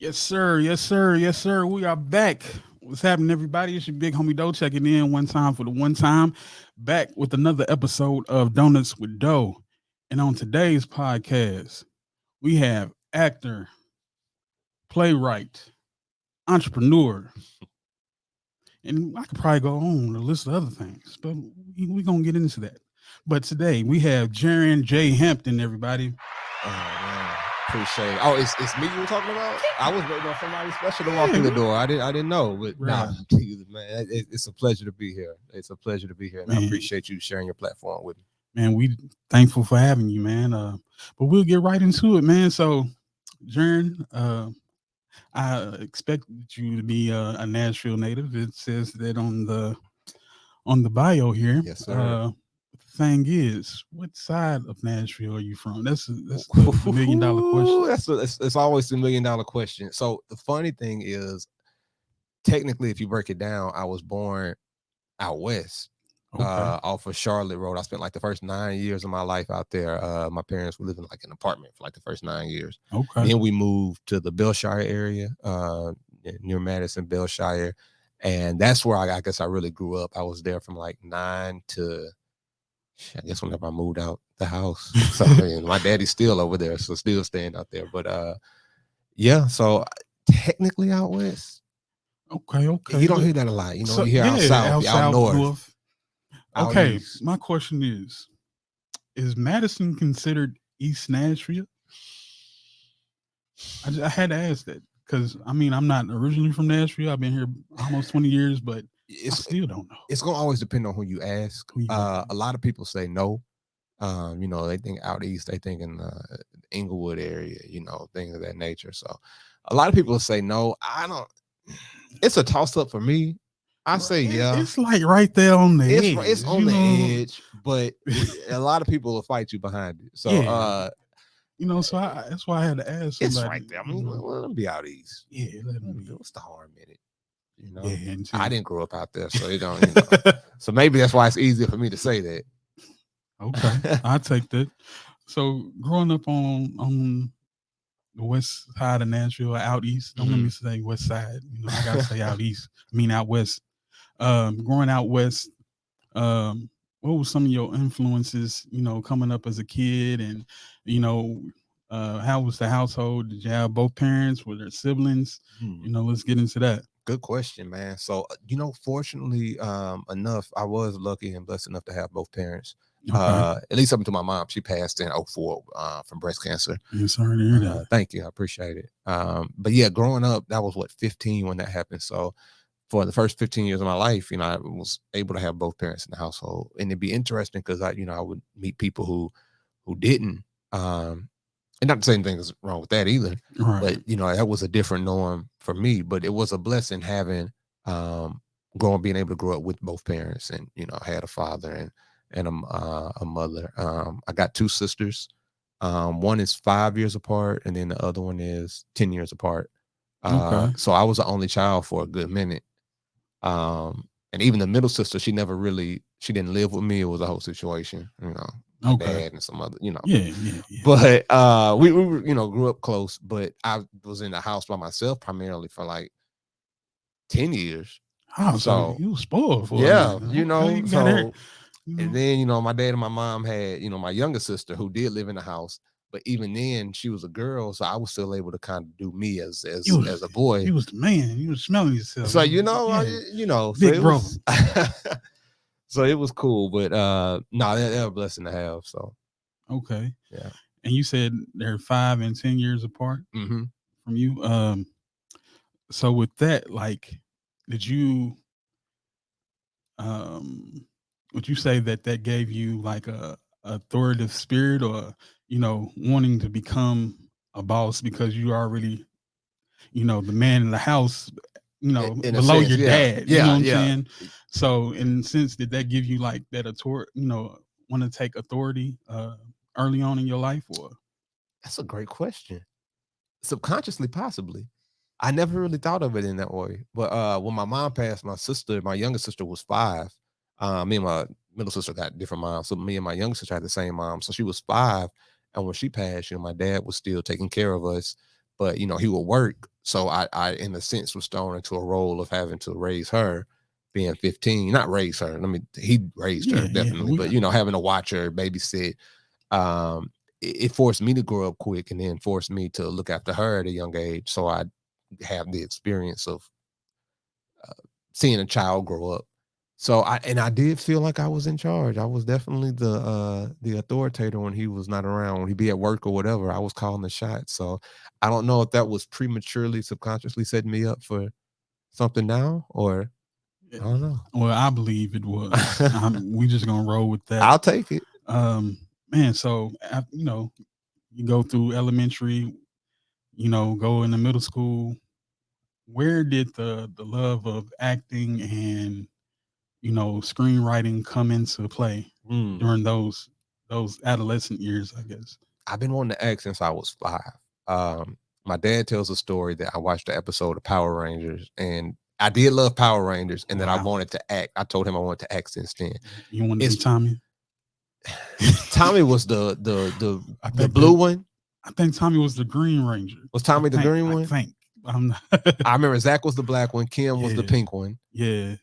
Yes, sir. Yes, sir. Yes, sir. We are back. What's happening, everybody? It's your big homie Doe checking in one time for the one time. Back with another episode of Donuts with Doe. And on today's podcast, we have actor, playwright, entrepreneur, and I could probably go on a list of other things, but we're going to get into that. But today we have Jaren J. Hampton, everybody. Oh man, appreciate it. Oh, it's me you were talking about. I was waiting on somebody special to walk Yeah, through the door. I didn't know, but nah, Bruh. Jesus, man, it's a pleasure to be here. It's a pleasure to be here, and I Man, appreciate you sharing your platform with me. man, we thankful for having you, man. But we'll get right into it, man. So, Jern, I expected you to be a Nashville native. It says that on the bio here. Yes, sir. The thing is, what side of Nashville are you from? That's the $1 million question. It's always the $1 million question. So the funny thing is, technically, if you break it down, I was born out west. Okay, Off of Charlotte Road. I spent like the first 9 years of my life out there. My parents were living like an apartment for like the first 9 years. okay, Then we moved to the Belshire area, near Madison, Belshire. And that's where I guess I really grew up. I was there from like 9 to, I guess, whenever I moved out the house. So my daddy's still over there, so still staying out there. But yeah, so technically out west. okay, okay. You don't hear that a lot. You know, So you hear out yeah, south, out north. Out Okay, east. my question is Madison considered East Nashville? I had to ask that because I mean I'm not originally from Nashville. I've been here almost 20 years, but I It's still don't know. it's gonna always depend on who you ask. Who you gonna A lot of people say no. They think out east, they think in the Inglewood area, things of that nature. So a lot of people say no. I don't. It's a toss up for me. I say yeah. It's like right there on the edge. It's on the edge, but a lot of people will fight you behind it. So Yeah. So that's why I had to ask somebody. it's right there. I mean, let them be out east. Yeah, let them be. What's the harm in it? Yeah, I didn't grow up out there, so it don't. So maybe that's why it's easier for me to say that. Okay, I take that. So growing up on the west side of Nashville, out east. Don't let me say west side. I gotta say out east. I mean out west. Growing out west, what were some of your influences, coming up as a kid, and how was the household? Did you have both parents? Were there siblings? Let's get into that. Good question, man. So, fortunately enough, I was lucky and blessed enough to have both parents. Okay. At least up until my mom. She passed in 04 from breast cancer. Yeah, sorry to hear that. Thank you. I appreciate it. But yeah, growing up, that was 15 when that happened. So for the first 15 years of my life, I was able to have both parents in the household. And it'd be interesting because I would meet people who didn't. And not to say anything is wrong with that either. Right. But that was a different norm for me. But it was a blessing having being able to grow up with both parents, and I had a father and a mother. I got two sisters. One is 5 years apart, and then the other one is 10 years apart. Okay. So I was the only child for a good minute. And even the middle sister, she didn't live with me. It was a whole situation, my dad and some other, Yeah. But we were, grew up close, but I was in the house by myself primarily for like 10 years. Oh, so you were spoiled for yeah, okay, and then, my dad and my mom had, my younger sister who did live in the house. But even then, she was a girl, so I was still able to kind of do me as a boy. You was the man. You was smelling yourself. So big so brother. So it was cool, but no, they're a blessing to have. So okay, yeah. And you said they're 5 and 10 years apart from you. So with that, like, did you would you say that gave you like a authoritative spirit, or wanting to become a boss because you already the man in the house, In below sense, your dad. You know what I'm yeah. saying? So in a sense, did that give you like that authority, want to take authority early on in your life? Or That's a great question. Subconsciously, possibly. I never really thought of it in that way. But when my mom passed, my younger sister was 5. Me and my middle sister got different moms. So me and my younger sister had the same mom. So she was 5. And when she passed, my dad was still taking care of us. but he would work. So I, in a sense, was thrown into a role of having to raise her, being 15. Not raise her. He raised her definitely, but having to watch her, babysit. It forced me to grow up quick, and then forced me to look after her at a young age. So I have the experience of seeing a child grow up. So I did feel like I was in charge. I was definitely the authoritator when he was not around. When he'd be at work or whatever, I was calling the shots. So I don't know if that was prematurely, subconsciously setting me up for something now, or I don't know. Well, I believe it was. We just gonna roll with that. I'll take it. Man. So you go through elementary, go into middle school. Where did the love of acting and screenwriting come into play during those adolescent years, I guess? I've been wanting to act since I was 5. My dad tells a story that I watched the episode of Power Rangers, and I did love Power Rangers, and that I wanted to act. I told him I wanted to act since then. You wanted to be Tommy? Tommy was the blue one. I think Tommy was the Green Ranger. Was Tommy the green one? I think. I remember Zach was the black one. Kim was the pink one. Yeah.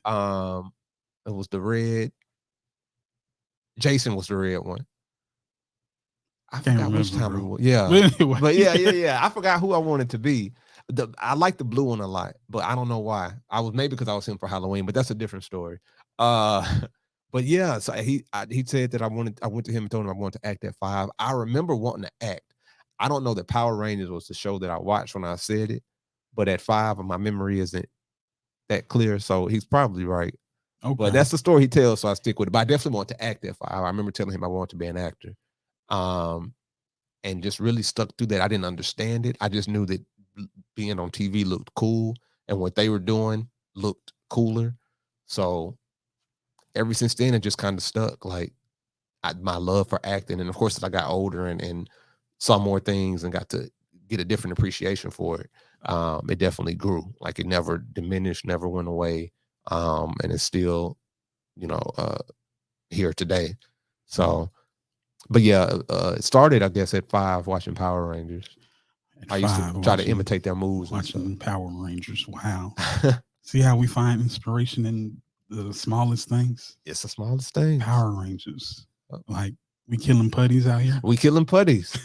It was the red. Jason was the red one. I forgot which Tommy was. Yeah. But yeah. I forgot who I wanted to be. I like the blue one a lot, but I don't know why. Maybe because I was him for Halloween, but that's a different story. But yeah, so he said that I went to him and told him I wanted to act at 5. I remember wanting to act. I don't know that Power Rangers was the show that I watched when I said it, but at 5, my memory isn't that clear, so he's probably right. Okay. But that's the story he tells, so I stick with it. But I definitely want to act at 5. I remember telling him I wanted to be an actor, and just really stuck through that. I didn't understand it. I just knew that being on TV looked cool, and what they were doing looked cooler. So ever since then, it just kind of stuck. Like my love for acting, and of course, as I got older and saw more things and got to get a different appreciation for it, it definitely grew. Like it never diminished, never went away, and it's still, here today. So, but yeah, it started, I guess, at 5 watching Power Rangers. I used to try to imitate their moves. Watching Power Rangers. Wow. See how we find inspiration in the smallest things? It's the smallest things. Power Rangers. Like, we killing putties out here. We killing putties.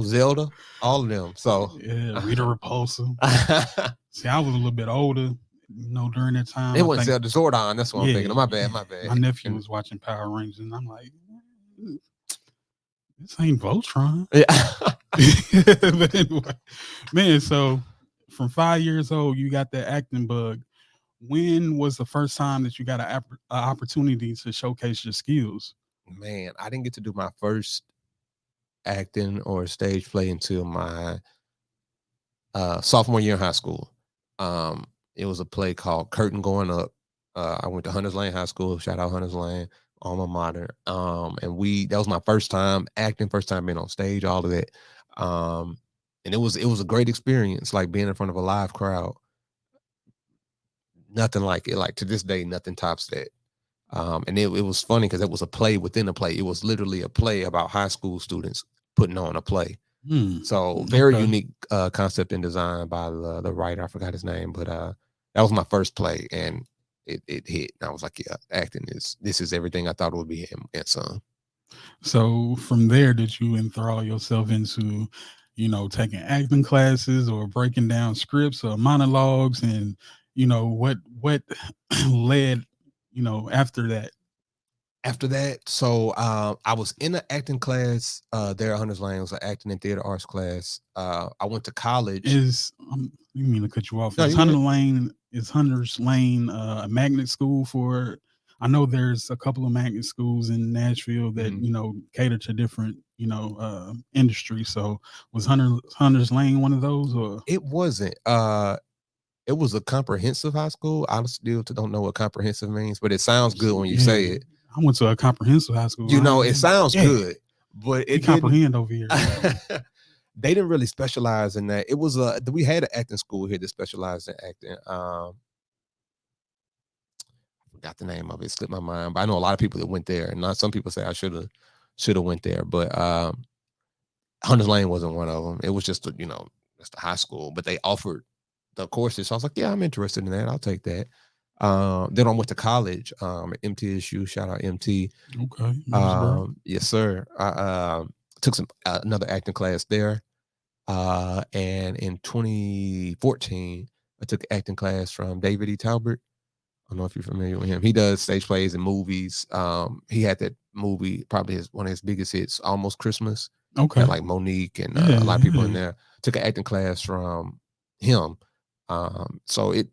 Zelda, all of them. So yeah, Rita Repulsa. See, I was a little bit older, during that time. It wasn't Zelda, Zordon. That's what I'm thinking. My bad. My nephew was watching Power Rangers, and I'm like, this ain't Voltron. Yeah. But anyway, man, so from 5 years old, you got that acting bug. When was the first time that you got an opportunity to showcase your skills? Man, I didn't get to do my first acting or stage play until my sophomore year in high school. It was a play called Curtain Going Up. I went to Hunters Lane High School. Shout out Hunters Lane, alma mater. And that was my first time acting, first time being on stage, all of that. And it was a great experience, like being in front of a live crowd. Nothing like it. Like to this day, nothing tops that. And it was funny because it was a play within a play. It was literally a play about high school students putting on a play. So very unique concept and design by the writer. I forgot his name, but that was my first play, and it hit. And I was like, yeah, acting this is everything I thought it would be, and some. So from there, did you enthrall yourself into, taking acting classes or breaking down scripts or monologues, and what led after that? After that, so I was in an acting class there at Hunters Lane. It was an acting and theater arts class. I went to college. You mean to cut you off? No, is Hunters Lane a magnet school for? I know there's a couple of magnet schools in Nashville that cater to different industries. So was Hunters Lane one of those, or it wasn't? It was a comprehensive high school. I still don't know what comprehensive means, but it sounds good when you say it. I went to a comprehensive high school. It sounds good, but it comprehend over here. They didn't really specialize in that. It was we had an acting school here that specialized in acting. I forgot the name of it. It slipped my mind, but I know a lot of people that went there, and some people say I should have went there, but Hunters Lane wasn't one of them. It was just that's the high school, but they offered the courses. So I was like, yeah, I'm interested in that. I'll take that. Then I went to college at MTSU. Shout out MT. Okay, Millersburg. Yes, sir. I took some another acting class there. And in 2014, I took acting class from David E. Talbert. I don't know if you're familiar with him. He does stage plays and movies. He had that movie, probably one of his biggest hits, Almost Christmas. Okay. Had like Monique and Yeah, a lot of people in yeah. there. Took an acting class from him. So it,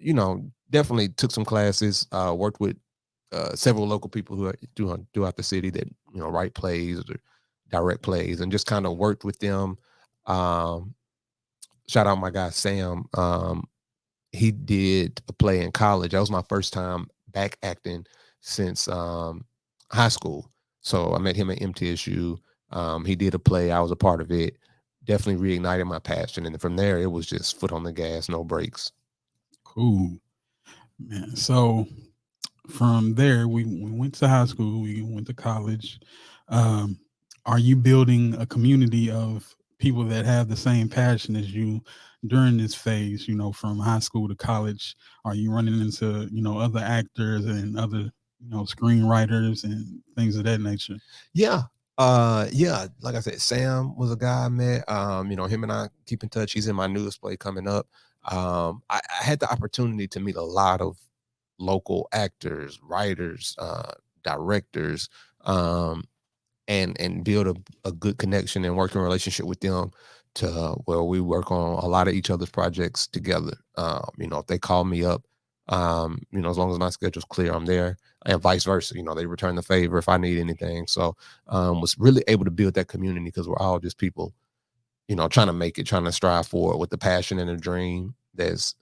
definitely took some classes. Worked with several local people who are throughout the city that write plays or direct plays, and just kind of worked with them. Um, Shout out my guy Sam. He did a play in college. That was my first time back acting since high school. So I met him at MTSU. He did a play. I was a part of it. Definitely reignited my passion. And from there, it was just foot on the gas, no brakes. Cool, man. So from there, we went to high school. We went to college. Um, are you building a community of people that have the same passion as you during this phase? From high school to college. Are you running into other actors and other screenwriters and things of that nature? Yeah. Yeah. Like I said, Sam was a guy I met. Him and I keep in touch. He's in my newest play coming up. I had the opportunity to meet a lot of local actors, writers, directors, and build a good connection and working relationship with them to where we work on a lot of each other's projects together. If they call me up, as long as my schedule's clear, I'm there, and vice versa. They return the favor if I need anything. So was really able to build that community because we're all just people, trying to make it, trying to strive for it with the passion and a dream. There's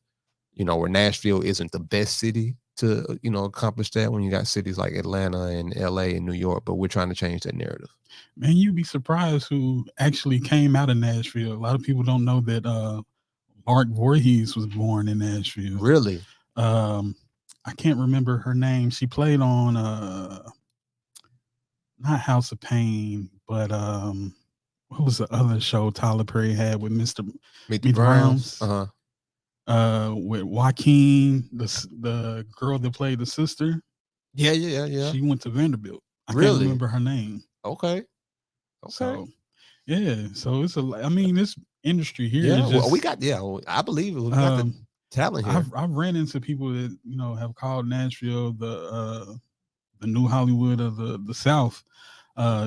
where Nashville isn't the best city to, accomplish that when you got cities like Atlanta and LA and New York, but we're trying to change that narrative. Man, you'd be surprised who actually came out of Nashville. A lot of people don't know that Art Voorhees was born in Nashville. Really? Um, I can't remember her name. She played on not House of Pain, but what was the other show Tyler Perry had with Meet the Meet the Browns. Browns? With Joaquin, the girl that played the sister. Yeah. She went to Vanderbilt. I can't Really? remember her name. Okay. So yeah, so it's I mean, this industry here Yeah. is Well, we just. got. Yeah. I believe it. We got the talent here. I've ran into people that have called Nashville the new Hollywood of the South,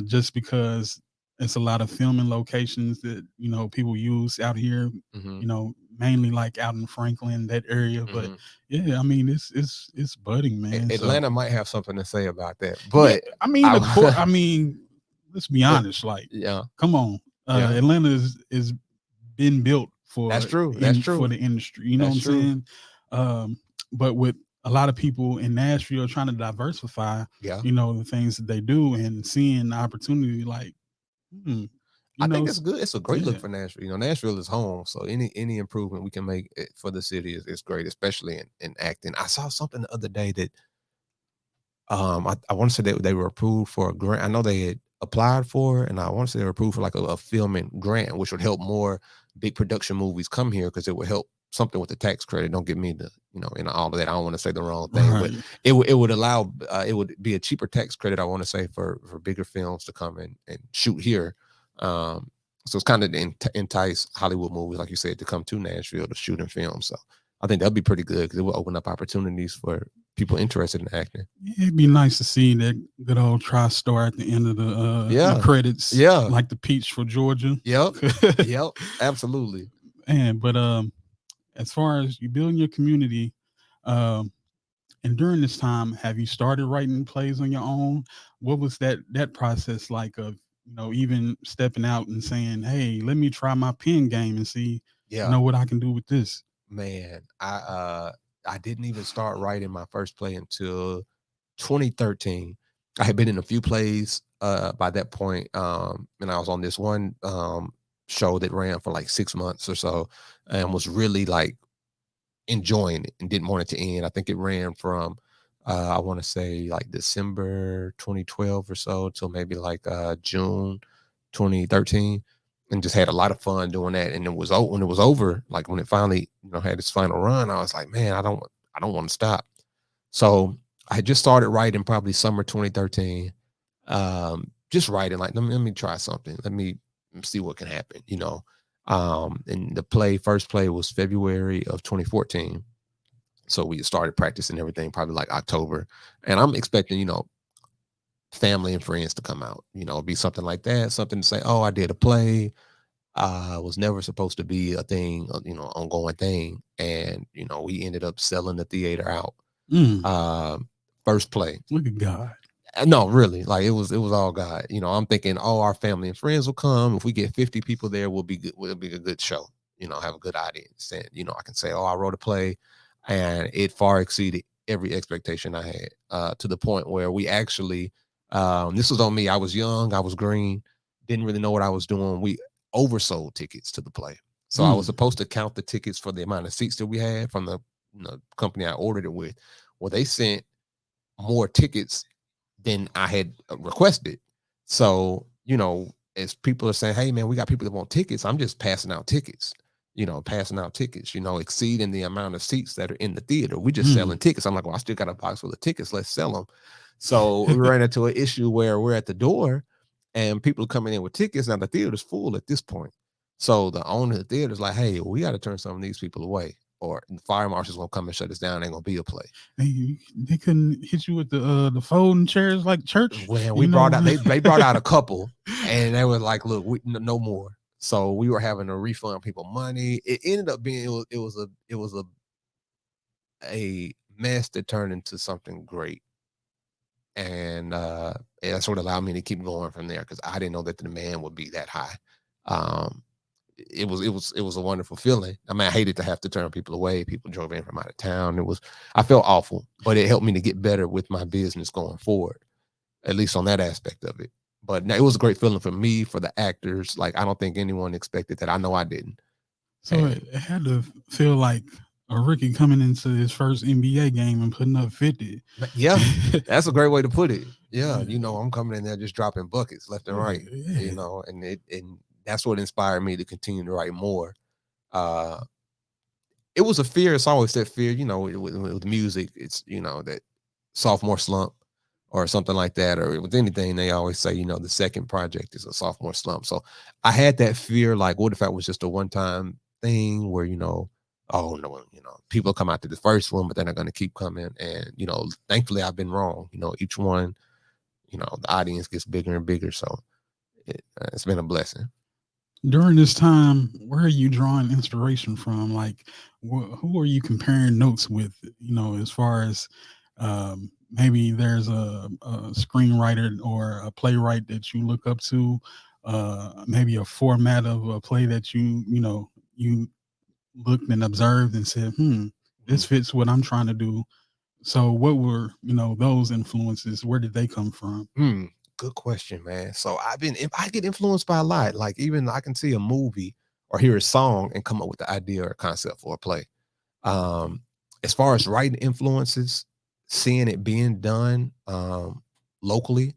just because it's a lot of filming locations that people use out here. Mm-hmm. Mainly like out in Franklin, that area. But yeah, I mean it's budding, man. So Atlanta might have something to say about that, yeah, but I mean I mean, let's be honest. Like, yeah, come on, yeah. Atlanta is been built That's true. That's true. for the industry. You know what I'm saying? But with a lot of people in Nashville trying to diversify, Yeah. the things that they do and seeing the opportunity, like, I think it's good. It's a great look yeah. for Nashville. Nashville is home, so any improvement we can make for the city is great, especially in acting. I saw something the other day that I want to say that they were approved for a grant. I know they had applied for it, and I want to say they were approved for like a filming grant, which would help more big production movies come here because it would help something with the tax credit. Don't get me to in all of that. I don't want to say the wrong thing, Right. but it would allow it would be a cheaper tax credit. I want to say for bigger films to come in and shoot here. So it's kind of to entice Hollywood movies, like you said, to come to Nashville to shoot and film. So I think that'd be pretty good because it will open up opportunities for people interested in acting. It'd be nice to see that good old TriStar at the end of the credits. Yeah. Like the peach for Georgia. Yep. Yep. Absolutely. And but as far as you building your community, um, and during this time, have you started writing plays on your own? What was that process like of even stepping out and saying, "Hey, let me try my pen game and see what I can do with this." Man, I didn't even start writing my first play until 2013. I had been in a few plays by that point, and I was on this one show that ran for like 6 months or so, and was really like enjoying it and didn't want it to end. I think it ran from I want to say like December 2012 or so till maybe like June 2013. and just had a lot of fun doing that. And when it was over, like when it finally, had its final run, I was like, man, I don't want to stop. So I had just started writing probably summer 2013. Just writing like, let me try something. Let me see what can happen, and the first play was February of 2014. So we started practicing everything probably like October. And I'm expecting, family and friends to come out, be something like that, something to say, oh, I did a play. Was never supposed to be a thing, ongoing thing. And, we ended up selling the theater out. Mm, First play. look at God. No, really, like it was all God. I'm thinking, oh, our family and friends will come. If we get 50 people there, we'll be good. We'll be a good show. Have a good audience, and I can say, oh, I wrote a play, and it far exceeded every expectation I had. To the point where we actually, this was on me. I was young, I was green, didn't really know what I was doing. We oversold tickets to the play, so I was supposed to count the tickets for the amount of seats that we had from the company I ordered it with. Well, they sent more tickets than I had requested. So, as people are saying, hey, man, we got people that want tickets, I'm just passing out tickets, exceeding the amount of seats that are in the theater. We just selling tickets. I'm like, well, I still got a box full of tickets. Let's sell them. So we ran into an issue where we're at the door and people are coming in with tickets. Now the theater's full at this point. So the owner of the theater is like, hey, we got to turn some of these people away, or the fire marshal's gonna come and shut us down. Ain't gonna be a play. They couldn't hit you with the folding chairs like church. When we brought out, they brought out a couple, and they were like, "Look, no more." So we were having to refund people money. It ended up being a mess that turned into something great, and that's what allowed me to keep going from there, because I didn't know that the demand would be that high. Um, it was a wonderful feeling. I mean, I hated to have to turn people away. People drove in from out of town. I felt awful, but it helped me to get better with my business going forward, at least on that aspect of it. But it was a great feeling for me, for the actors. Like, I don't think anyone expected that. I know I didn't. So it had to feel like a rookie coming into his first NBA game and putting up 50. Yeah, that's a great way to put it. Yeah, I'm coming in there just dropping buckets left and right. And that's what inspired me to continue to write more. It was a fear. It's always that fear, with music. It's, that sophomore slump or something like that. Or with anything, they always say, the second project is a sophomore slump. So I had that fear, like, what if that was just a one-time thing where, oh no, people come out to the first one, but then they're going to keep coming. And, thankfully I've been wrong. Each one, the audience gets bigger and bigger. So it's been a blessing. During this time, where are you drawing inspiration from? Like, who are you comparing notes with? As far as maybe there's a screenwriter or a playwright that you look up to, maybe a format of a play that you looked and observed and said, this fits what I'm trying to do. So what were, those influences? Where did they come from? Good question, man. So I get influenced by a lot. Like, even I can see a movie or hear a song and come up with the idea or concept for a play. As far as writing influences, seeing it being done locally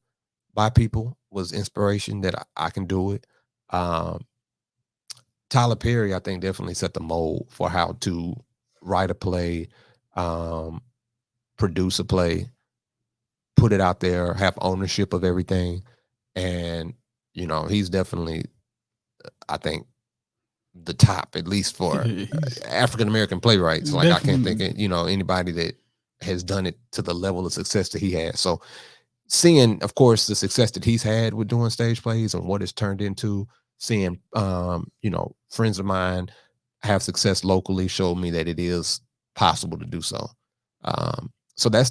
by people was inspiration that I can do it. Tyler Perry, I think, definitely set the mold for how to write a play, produce a play, put it out there, have ownership of everything. And, he's definitely, I think, the top, at least for African American playwrights. Like, I can't think of, anybody that has done it to the level of success that he has. So seeing, of course, the success that he's had with doing stage plays and what it's turned into, seeing, friends of mine have success locally showed me that it is possible to do so. So that's,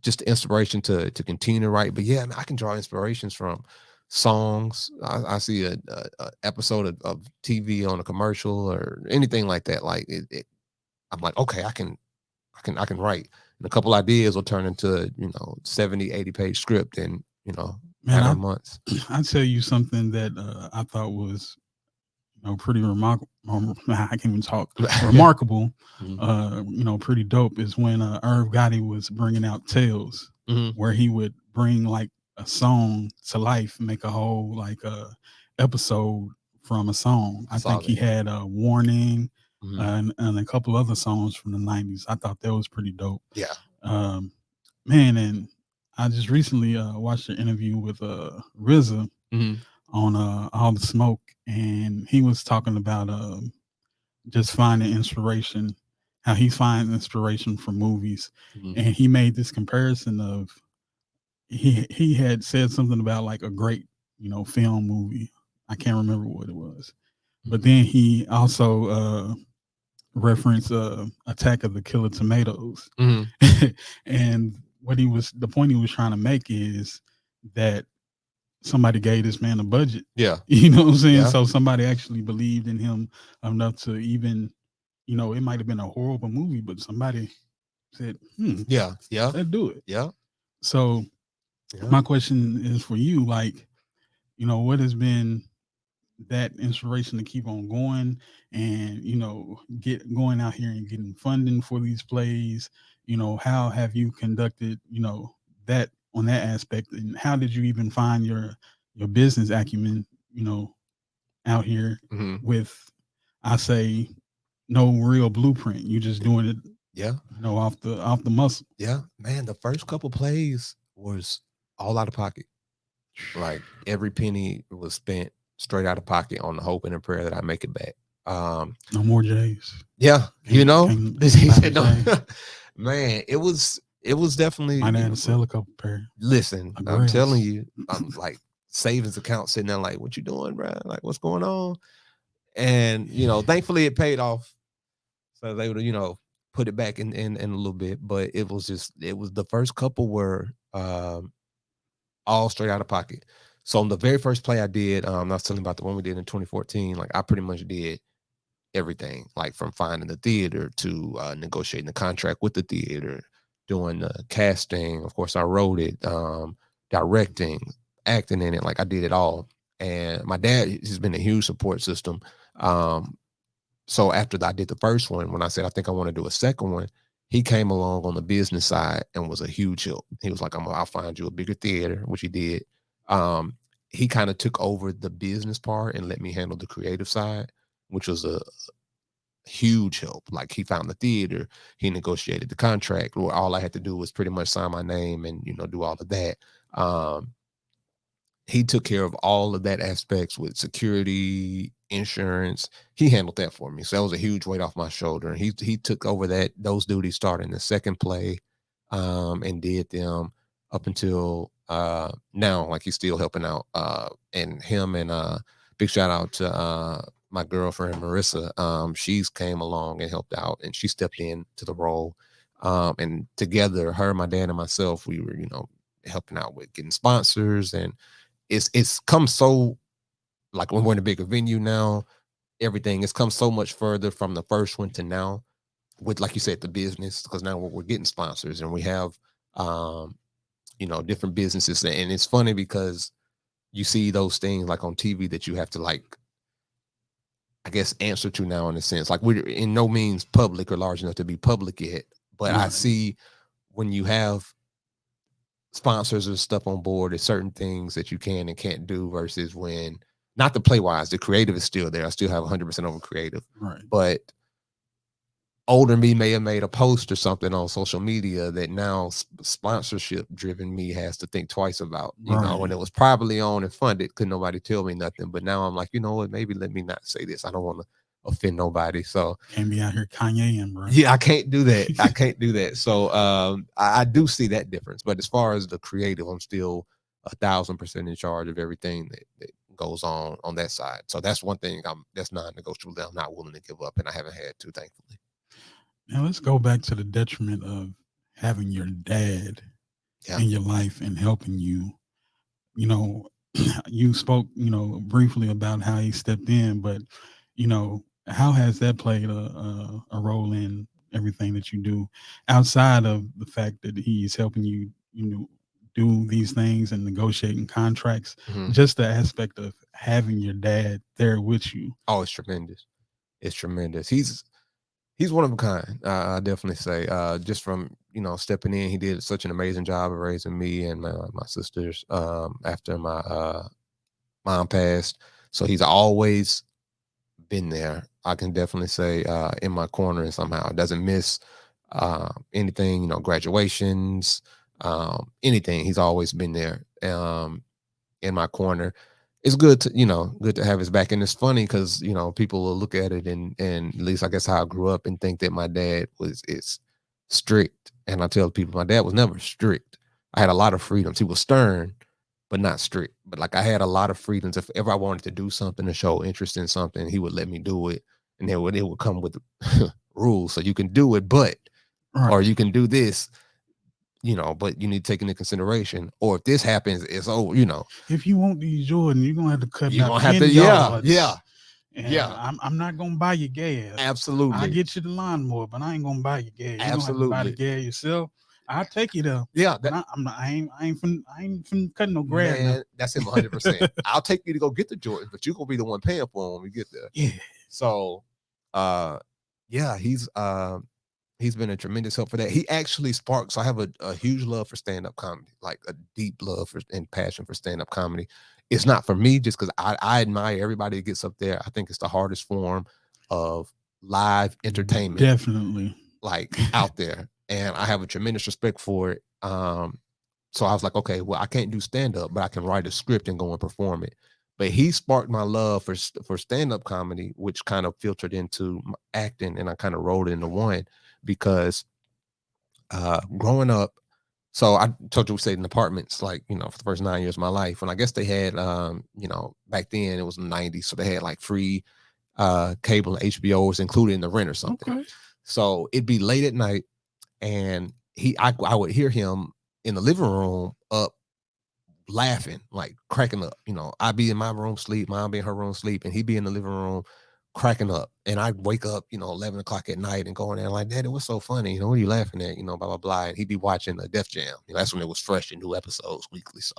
just the inspiration to continue to write. But yeah, I can draw inspirations from songs. I see a episode of TV on a commercial or anything like that. Like I'm like, okay, I can write. And a couple ideas will turn into, 70, 80 page script in, matter of months. I'll tell you something that I thought was pretty remarkable. I can't even talk. Remarkable, pretty dope is when Irv Gotti was bringing out Tales, where he would bring like a song to life, make a whole like episode from a song. I I saw think he that. had a Warning Mhm. and a couple other songs from the 90s. I thought that was pretty dope. Yeah. Um, man, and I just recently watched an interview with RZA Mhm. on All the Smoke, and he was talking about just finding inspiration, how he finds inspiration from movies, Mhm. and he made this comparison of he had said something about like a great film movie. I can't remember what it was, but Mhm. then he also referenced Attack of the Killer Tomatoes, Mhm. and the point he was trying to make is that somebody gave this man a budget. Yeah. You know what I'm saying? Yeah. So somebody actually believed in him enough to even, it might have been a horrible movie, but somebody said, Yeah. Yeah. let's do it. Yeah. So Yeah. my question is for you, like, what has been that inspiration to keep on going and, get going out here and getting funding for these plays? How have you conducted, that on that aspect, and how did you even find your business acumen, out here Mhm. with, I say, no real blueprint. You just doing it, Yeah. off the muscle. Yeah. Man, the first couple plays was all out of pocket. Like every penny was spent straight out of pocket on the hope and the prayer that I make it back. No more J's. Yeah, Can't he buy the said no. J. Man, it was definitely, Might have had to sell a couple pair listen, of I'm telling grails. you, I'm like savings account sitting there like, what you doing, bro? Like, what's going on? And thankfully it paid off. So I was able to, put it back in a little bit. But it was the first couple were all straight out of pocket. So on the very first play I did, I was telling about the one we did in 2014, like I pretty much did everything, like from finding the theater to negotiating the contract with the theater, doing the casting. Of course, I wrote it, directing, acting in it. Like I did it all. And my dad has been a huge support system. Um, so after I did the first one, when I said I think I want to do a second one, he came along on the business side and was a huge help. He was like, I'll find you a bigger theater," which he did. Um, he kind of took over the business part and let me handle the creative side, which was a huge help. Like he found the theater, he negotiated the contract. Where all I had to do was pretty much sign my name and do all of that. Um, he took care of all of that aspects with security, insurance. He handled that for me. So that was a huge weight off my shoulder. And he took over those duties starting the second play, and did them up until now. Like he's still helping out. And him and big shout out to my girlfriend Marissa. She's came along and helped out and she stepped in to the role. And together, her, my dad, and myself, we were, helping out with getting sponsors, and it's come so, like when we're in a bigger venue now, everything has come so much further from the first one to now with, like you said, the business, because now we're getting sponsors and we have um different businesses. And it's funny because you see those things like on TV that you have to, like, I guess, answer to now, in a sense. Like we're in no means public or large enough to be public yet, but I Right. see when you have sponsors and stuff on board, there's certain things that you can and can't do versus when, not the play wise, the creative is still there. I still have 100% over creative, Right. but older me may have made a post or something on social media that now sponsorship driven me has to think twice about, when Right. it was privately owned and funded, could nobody tell me nothing. But now I'm like, you know what, maybe let me not say this. I don't want to offend nobody. So Can't be out here Kanyeing, bro. yeah, I can't do that. I can't do that. So I do see that difference. But as far as the creative, I'm still 1,000% in charge of everything that goes on that side. So that's one thing that's non-negotiable that I'm not willing to give up, and I haven't had to, thankfully. Now let's go back to the detriment of having your dad Yeah. in your life and helping you. You know, you spoke, briefly about how he stepped in, but how has that played a role in everything that you do outside of the fact that he's helping you, do these things and negotiating contracts? Mhm. Just the aspect of having your dad there with you. Oh, it's tremendous. It's tremendous. He's one of a kind. I definitely say. Just from stepping in, he did such an amazing job of raising me and my sisters. After my mom passed, So he's always been there. I can definitely say in my corner, and somehow doesn't miss anything, graduations, anything. He's always been there in my corner. It's good to good to have his back. And it's funny because people will look at it and at least I guess how I grew up and think that my dad is strict. And I tell people my dad was never strict. I had a lot of freedoms. He was stern, but not strict. But like I had a lot of freedoms. If ever I wanted to do something to show interest in something, he would let me do it. And it would come with rules. So you can do it, but or Right. you can do this, but you need to take into consideration. Or if this happens, it's over, If you want these Jordan, you're gonna have to cut you're about gonna have 10 to, yards. And yeah, I'm not gonna buy you gas. I'll absolutely. get you the lawnmower, but I ain't gonna buy you gas. You're gonna have to buy the Absolutely. gas yourself. I'll take you there. Yeah, But that I'm not I ain't finna cut no grass now. man, that's him 100%. I'll take you to go get the Jordans, but you're gonna be the one paying for them when we get there. Yeah. So uh yeah, he's been a tremendous help for that. He actually sparked. So I have a huge love for stand-up comedy, like a deep love for and passion for stand-up comedy. It's not for me just because I admire everybody that gets up there. I think it's the hardest form of live entertainment, Definitely. like out there. And I have a tremendous respect for it. So I was like, okay, well, I can't do stand-up, but I can write a script and go and perform it. But he sparked my love for stand-up comedy, which kind of filtered into acting, and I kind of rolled into one because growing up, so I told you we stayed in apartments like, for the first 9 years of my life. And I guess they had back then it was the 90s. So they had like free cable and HBO was included in the rent or something. Okay. So it'd be late at night and I would hear him in the living room up laughing, like cracking up. I'd be in my room sleep, mom be in her room sleep, and he'd be in the living room cracking up. And I'd wake up, 11 o'clock at night and go in there like, Daddy, what's so funny? What are you laughing at? Blah, blah, blah. And he'd be watching a Def Jam. That's when it was fresh and new episodes weekly. So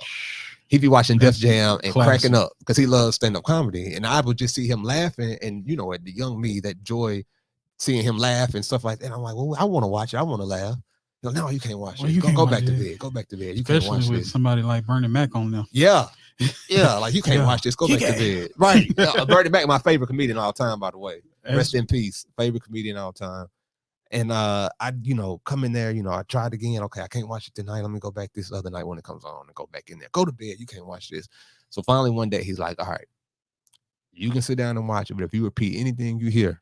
he'd be watching Def Jam and cracking up because he loves stand-up comedy. And I would just see him laughing. And, at the young me, that joy, seeing him laugh and stuff like that. And I'm like, well, I want to watch it. I want to laugh. No, you can't watch it. Go back to bed. Go back to bed. You can't watch with this. Somebody like Bernie Mac on there. Yeah. Yeah, like you can't watch this. Go back to bed. Right. Bernie Mac, my favorite comedian all time, by the way. Rest in peace. Favorite comedian all time. And I, come in there, I tried again. Okay, I can't watch it tonight. Let me go back this other night when it comes on and go back in there. Go to bed. You can't watch this. So finally one day he's like, all right, you can sit down and watch it, but if you repeat anything you hear,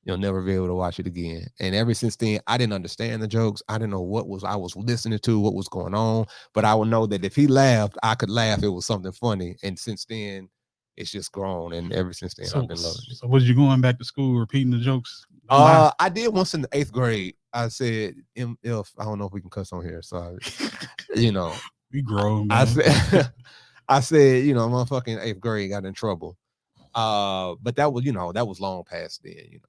you'll never be able to watch it again. And ever since then, I didn't understand the jokes. I didn't know I was listening to, what was going on. But I would know that if he laughed, I could laugh. It was something funny. And since then, it's just grown. And ever since then, I've been loving it. So was you going back to school repeating the jokes? I did once in the 8th grade. I said, if I don't know if we can cuss on here. So, we grown, man. I said, my fucking 8th grade got in trouble. But that was long past then,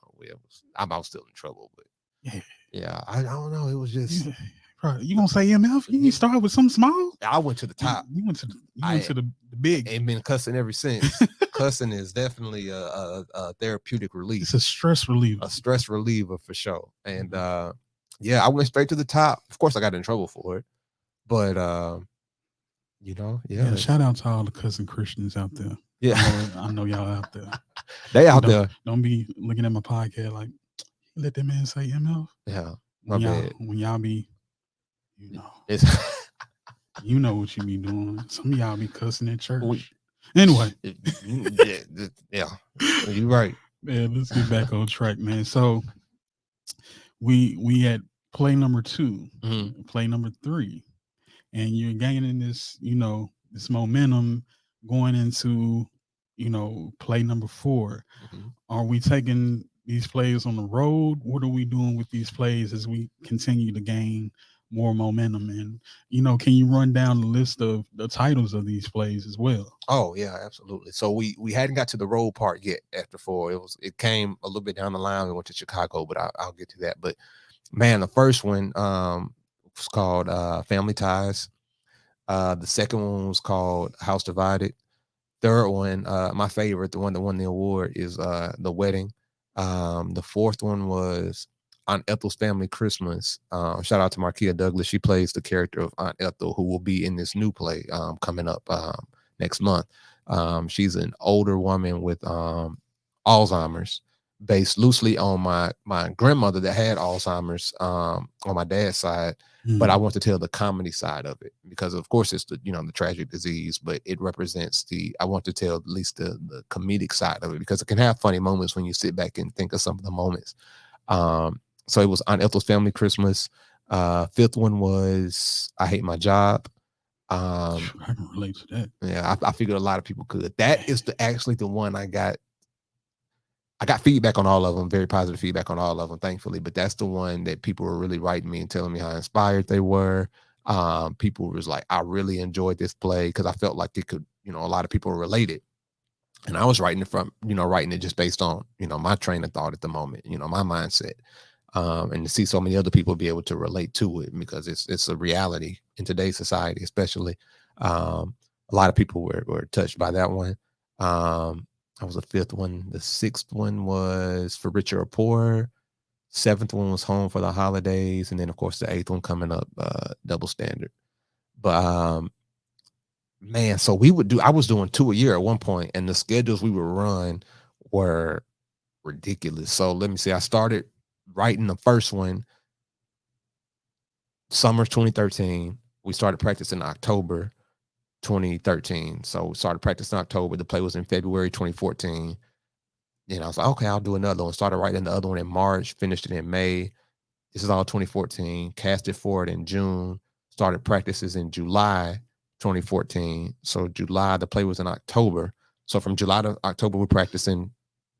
I was still in trouble, but yeah, I don't know. It was just you gonna say MF? You need to start with something small. I went to the top. You went to the big. Ain't been cussing ever since. Cussing is definitely a therapeutic relief. It's a stress reliever. A stress reliever for sure. And yeah, I went straight to the top. Of course, I got in trouble for it, but yeah. Shout out to all the cussing Christians out there. Yeah, I know y'all out there. They out there. Don't be looking at my podcast like, let that man say MF. Yeah, when y'all be, it's you know what you be doing. Some of y'all be cussing at church. Anyway, yeah, you're right. Man, let's get back on track, man. So we had play number 2, play number 3, and you're gaining this, this momentum going into, play number 4. Are we taking these plays on the road? What are we doing with these plays as we continue to gain more momentum? And, can you run down the list of the titles of these plays as well? Oh yeah, absolutely. So we hadn't got to the road part yet after 4. It came a little bit down the line. We went to Chicago, but I'll get to that. But man, the first one was called Family Ties. The second one was called House Divided. Third one, my favorite, the one that won the award, is The Wedding. The fourth one was Aunt Ethel's Family Christmas. Shout out to Markia Douglas. She plays the character of Aunt Ethel, who will be in this new play coming up next month. She's an older woman with Alzheimer's, based loosely on my grandmother that had Alzheimer's on my dad's side. But I want to tell the comedy side of it because, of course, it's the the tragic disease, but it represents I want to tell at least the comedic side of it because it can have funny moments when you sit back and think of some of the moments. So it was Aunt Ethel's Family Christmas. Fifth one was I Hate My Job. I can relate to that. Yeah, I figured a lot of people could. That is actually the one I got feedback on all of them, very positive feedback on all of them, thankfully. But that's the one that people were really writing me and telling me how inspired they were. People was like, I really enjoyed this play because I felt like it could, a lot of people related. And I was writing it writing it just based on, my train of thought at the moment, my mindset. And to see so many other people be able to relate to it because it's a reality in today's society, especially. A lot of people were touched by that one. That was the fifth one. The sixth one was For Richer or Poorer. Seventh one was Home for the Holidays. And then, of course, the eighth one coming up, Double Standard. But man, so I was doing 2 a year at one point, and the schedules we would run were ridiculous. So let me see. I started writing the first one summer 2013. We started practicing October 2013. So we started practicing October. The play was in February 2014. Then I was like, okay, I'll do another one. Started writing the other one in March, finished it in May. This is all 2014. Casted for it in June. Started practices in July 2014. So July, the play was in October. So from July to October, we're practicing,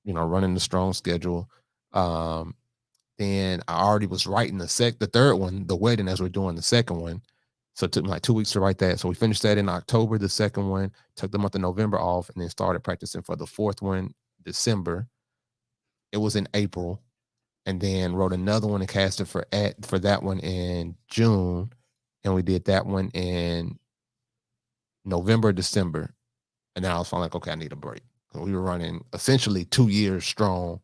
running the strong schedule. Then I already was writing the third one, The Wedding, as we're doing the second one. So it took me like 2 weeks to write that. So we finished that in October, the second one, took the month of November off, and then started practicing for the fourth one, December. It was in April. And then wrote another one and casted for that one in June. And we did that one in November, December. And then I was like, okay, I need a break. So we were running essentially 2 years strong,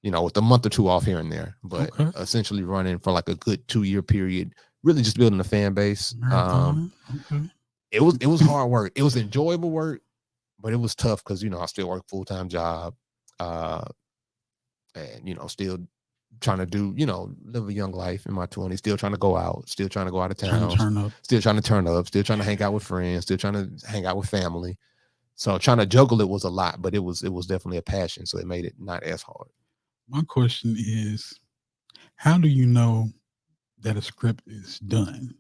with a month or two off here and there, but essentially running for like a good 2-year period, really just building a fan base. Okay. It was hard work. It was enjoyable work, but it was tough because, I still work full-time job. And, still trying to do, live a young life in my 20s, still trying to go out, still trying to go out of town, still trying to turn up, still trying to hang out with friends, still trying to hang out with family. So trying to juggle it was a lot, but it was definitely a passion. So it made it not as hard. My question is, how do you know that a script is done?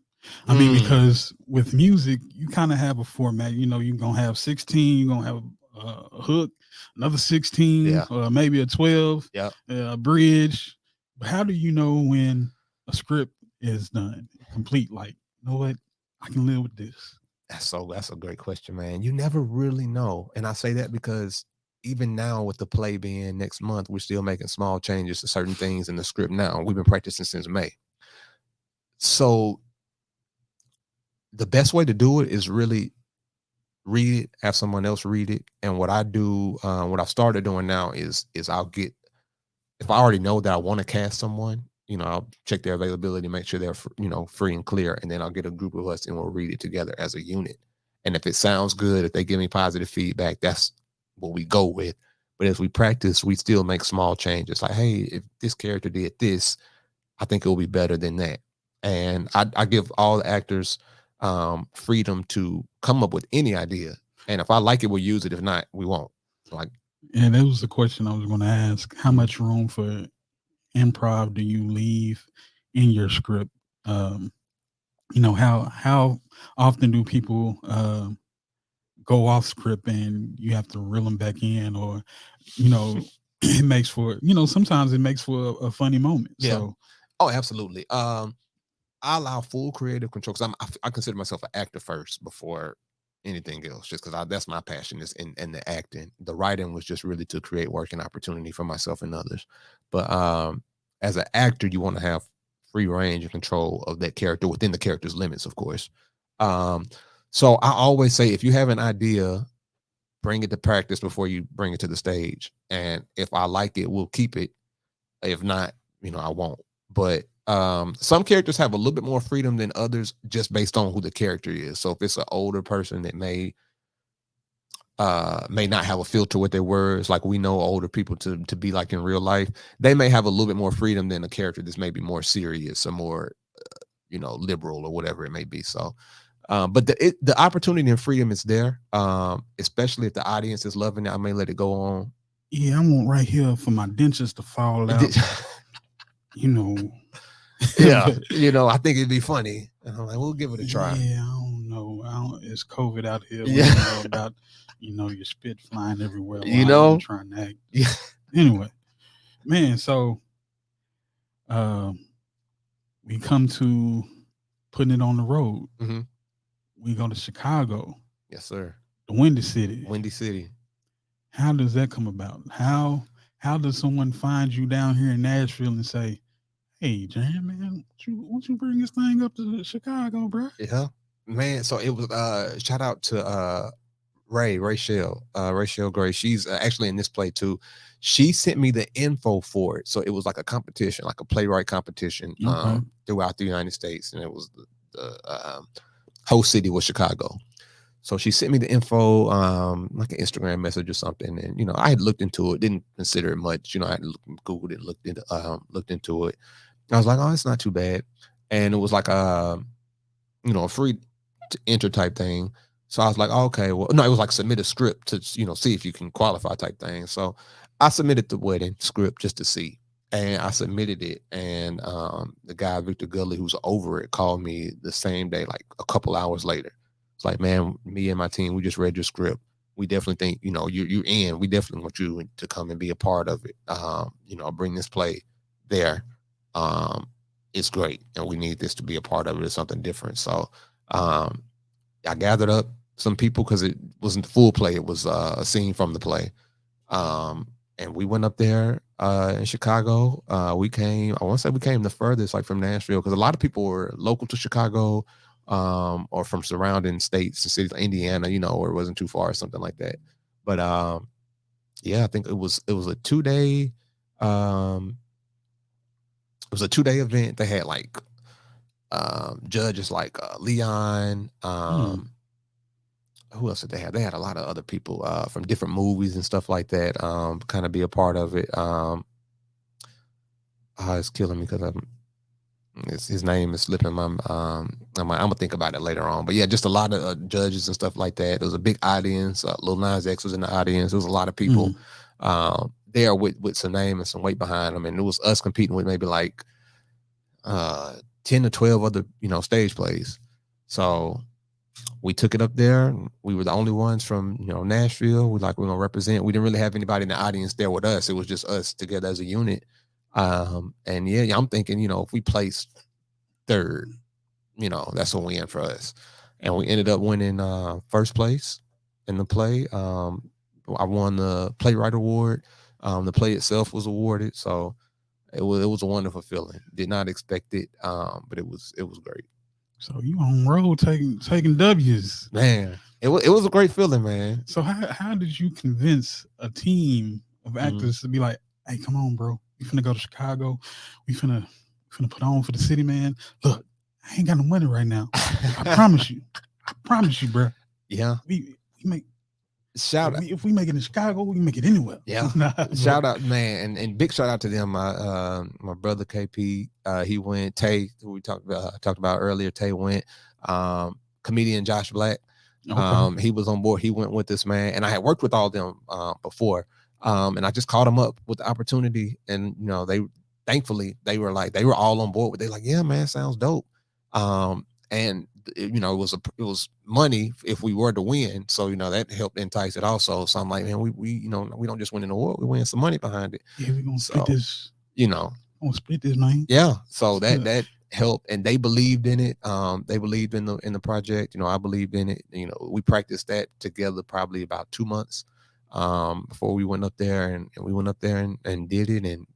I mean, because with music, you kind of have a format. You're going to have 16, you're going to have a hook, another 16, maybe a 12, a bridge. But how do you know when a script is done, complete? Like, you know what? I can live with this. That's a great question, man. You never really know. And I say that because even now with the play being next month, we're still making small changes to certain things in the script now. We've been practicing since May. So the best way to do it is really read it, have someone else read it. And what I do, what I've started doing now is I'll get, if I already know that I want to cast someone, I'll check their availability, make sure they're, free and clear. And then I'll get a group of us and we'll read it together as a unit. And if it sounds good, if they give me positive feedback, that's what we go with. But as we practice, we still make small changes. Like, hey, if this character did this, I think it will be better than that. And I give all the actors freedom to come up with any idea. And if I like it, we'll use it. If not, we won't. Like, yeah, that was the question I was going to ask. How much room for improv do you leave in your script? How often do people go off script and you have to reel them back in, or it makes for sometimes it makes for a funny moment. Yeah. So, oh, absolutely. I allow full creative control because I consider myself an actor first before anything else, just because that's my passion is in the acting. The writing was just really to create work and opportunity for myself and others. But as an actor, you want to have free range and control of that character within the character's limits, of course. So I always say, if you have an idea, bring it to practice before you bring it to the stage. And if I like it, we'll keep it. If not, I won't. But some characters have a little bit more freedom than others just based on who the character is. So if it's an older person that may may not have a filter with their words like we know older people to be like in real life. They may have a little bit more freedom than a character that's maybe more serious or more liberal or whatever it may be. So but the opportunity and freedom is there, especially if the audience is loving it. I may let it go on. Yeah, I want right here for my dentures to fall out. You know. Yeah, But, I think it'd be funny. And I'm like, we'll give it a try. yeah, I don't know. It's COVID out here. We Yeah, don't know about, your spit flying everywhere you while you're know. trying to act. Yeah. Anyway, man, so um, we come to putting it on the road. Mm-hmm. We go to Chicago, Yes, sir. the Windy City. Windy City. How does that come about? How does someone find you down here in Nashville and say, "Hey, Jan, man, won't you bring this thing up to Chicago, bro?" Yeah, man. So it was shout out to Rachel Gray. She's actually in this play too. She sent me the info for it. So it was like a competition, like a playwright competition Okay. throughout the United States. And it was the host city was Chicago. So she sent me the info, like an Instagram message or something. And, I had looked into it, didn't consider it much. I had Googled it, looked into it. I was like, oh, it's not too bad. And it was like a free to enter type thing. So I was like, oh, okay, well, no, it was like submit a script to, see if you can qualify type thing. So I submitted the wedding script just to see. And I submitted it. And the guy, Victor Gully, who's over it, called me the same day, like a couple hours later. It's like, man, me and my team, we just read your script. We definitely think, you're in. We definitely want you to come and be a part of it. Bring this play there. It's great, and we need this to be a part of it. It's something different. So I gathered up some people because it wasn't the full play. It was a scene from the play. And we went up there in Chicago. I want to say we came the furthest, like from Nashville, because a lot of people were local to Chicago or from surrounding states and cities like Indiana, or it wasn't too far or something like that. But yeah, I think it was a 2-day event. They had like judges like Leon. Who else did they have? They had a lot of other people from different movies and stuff like that kind of be a part of it. It's killing me because his name is slipping my I'm gonna think about it later on. But yeah, just a lot of judges and stuff like that. There was a big audience. Lil Nas X was in the audience. There was a lot of people there with some name and some weight behind them, and it was us competing with maybe like 10 to 12 other stage plays. So we took it up there. We were the only ones from Nashville. We're gonna represent. We didn't really have anybody in the audience there with us. It was just us together as a unit. And yeah, I'm thinking, if we placed third, that's a win for us. And we ended up winning first place in the play. I won the Playwright Award. The play itself was awarded. So it was a wonderful feeling. Did not expect it, but it was great. So you on road taking W's, man. It was a great feeling, man. So how did you convince a team of actors to be like, hey, come on, bro, we finna go to Chicago, we finna put on for the city, man. Look, I ain't got no money right now. I promise you, bro. Yeah, we make. Shout out if we make it in Chicago, we can make it anywhere. Yeah. Shout out, man, and big shout out to them. My brother KP, he went. Tay, who we talked about earlier, Tay went. Comedian Josh Black, he was on board. He went with this, man, and I had worked with all of them before, and I just called them up with the opportunity, and they thankfully they were all on board with. They like, yeah, man, sounds dope. And it was money if we were to win, so that helped entice it also. So I'm like, man, we don't just win an award, we win some money behind it. Yeah, we're gonna split this. Gonna split this, man. Yeah, so that helped, and they believed in it. They believed in the project. I believed in it. We practiced that together probably about 2 months before we went up there, and we went up there and did it, and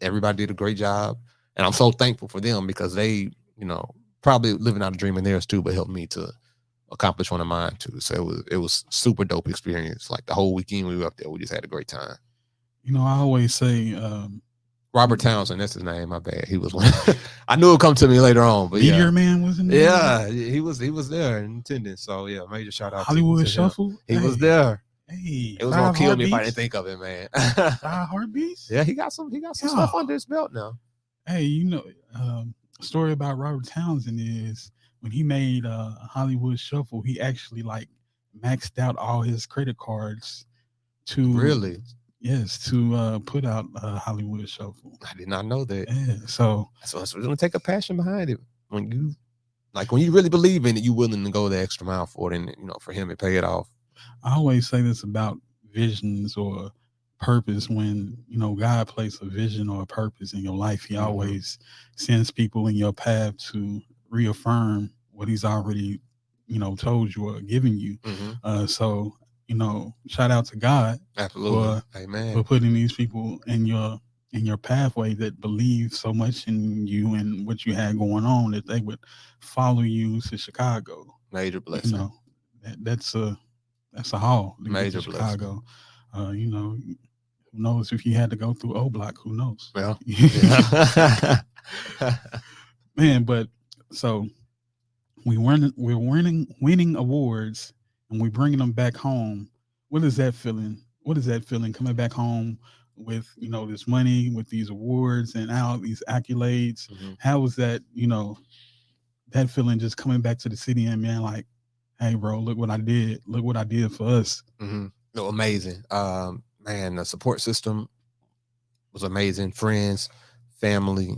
everybody did a great job. And I'm so thankful for them because they probably living out a dream in theirs too, but helped me to accomplish one of mine too. So it was super dope experience. Like the whole weekend we were up there, we just had a great time. I always say Robert Townsend, that's his name. My bad. He was one. I knew it'd come to me later on, but Meteor Man was in there. yeah, he was there in attendance. So yeah, major shout out Hollywood to him. Shuffle. He was there. Hey, It was gonna kill me if I didn't think of it, man. 5 Heartbeats. Yeah, he got some stuff under his belt now. Hey, a story about Robert Townsend is when he made Hollywood Shuffle, he actually like maxed out all his credit cards to really. Yes, to put out Hollywood Shuffle. I did not know that. Yeah, so it's going to take a passion behind it. When you really believe in it, you're willing to go the extra mile for it, and for him, it pay it off. I always say this about visions or purpose. When God places a vision or a purpose in your life, He always sends people in your path to reaffirm what He's already told you or given you. So shout out to God, absolutely, amen, for putting these people in your pathway that believe so much in you and what you had going on that they would follow you to Chicago. Major blessing. That's a haul to major get to Chicago. Who knows if you had to go through O Block? Who knows? Well, man. But so we're winning awards, and we're bringing them back home. What is that feeling? What is that feeling coming back home with this money, with these awards and all these accolades? How was that? That feeling just coming back to the city and man, like, hey, bro, look what I did. Look what I did for us. No, amazing. Man, the support system was amazing. Friends, family,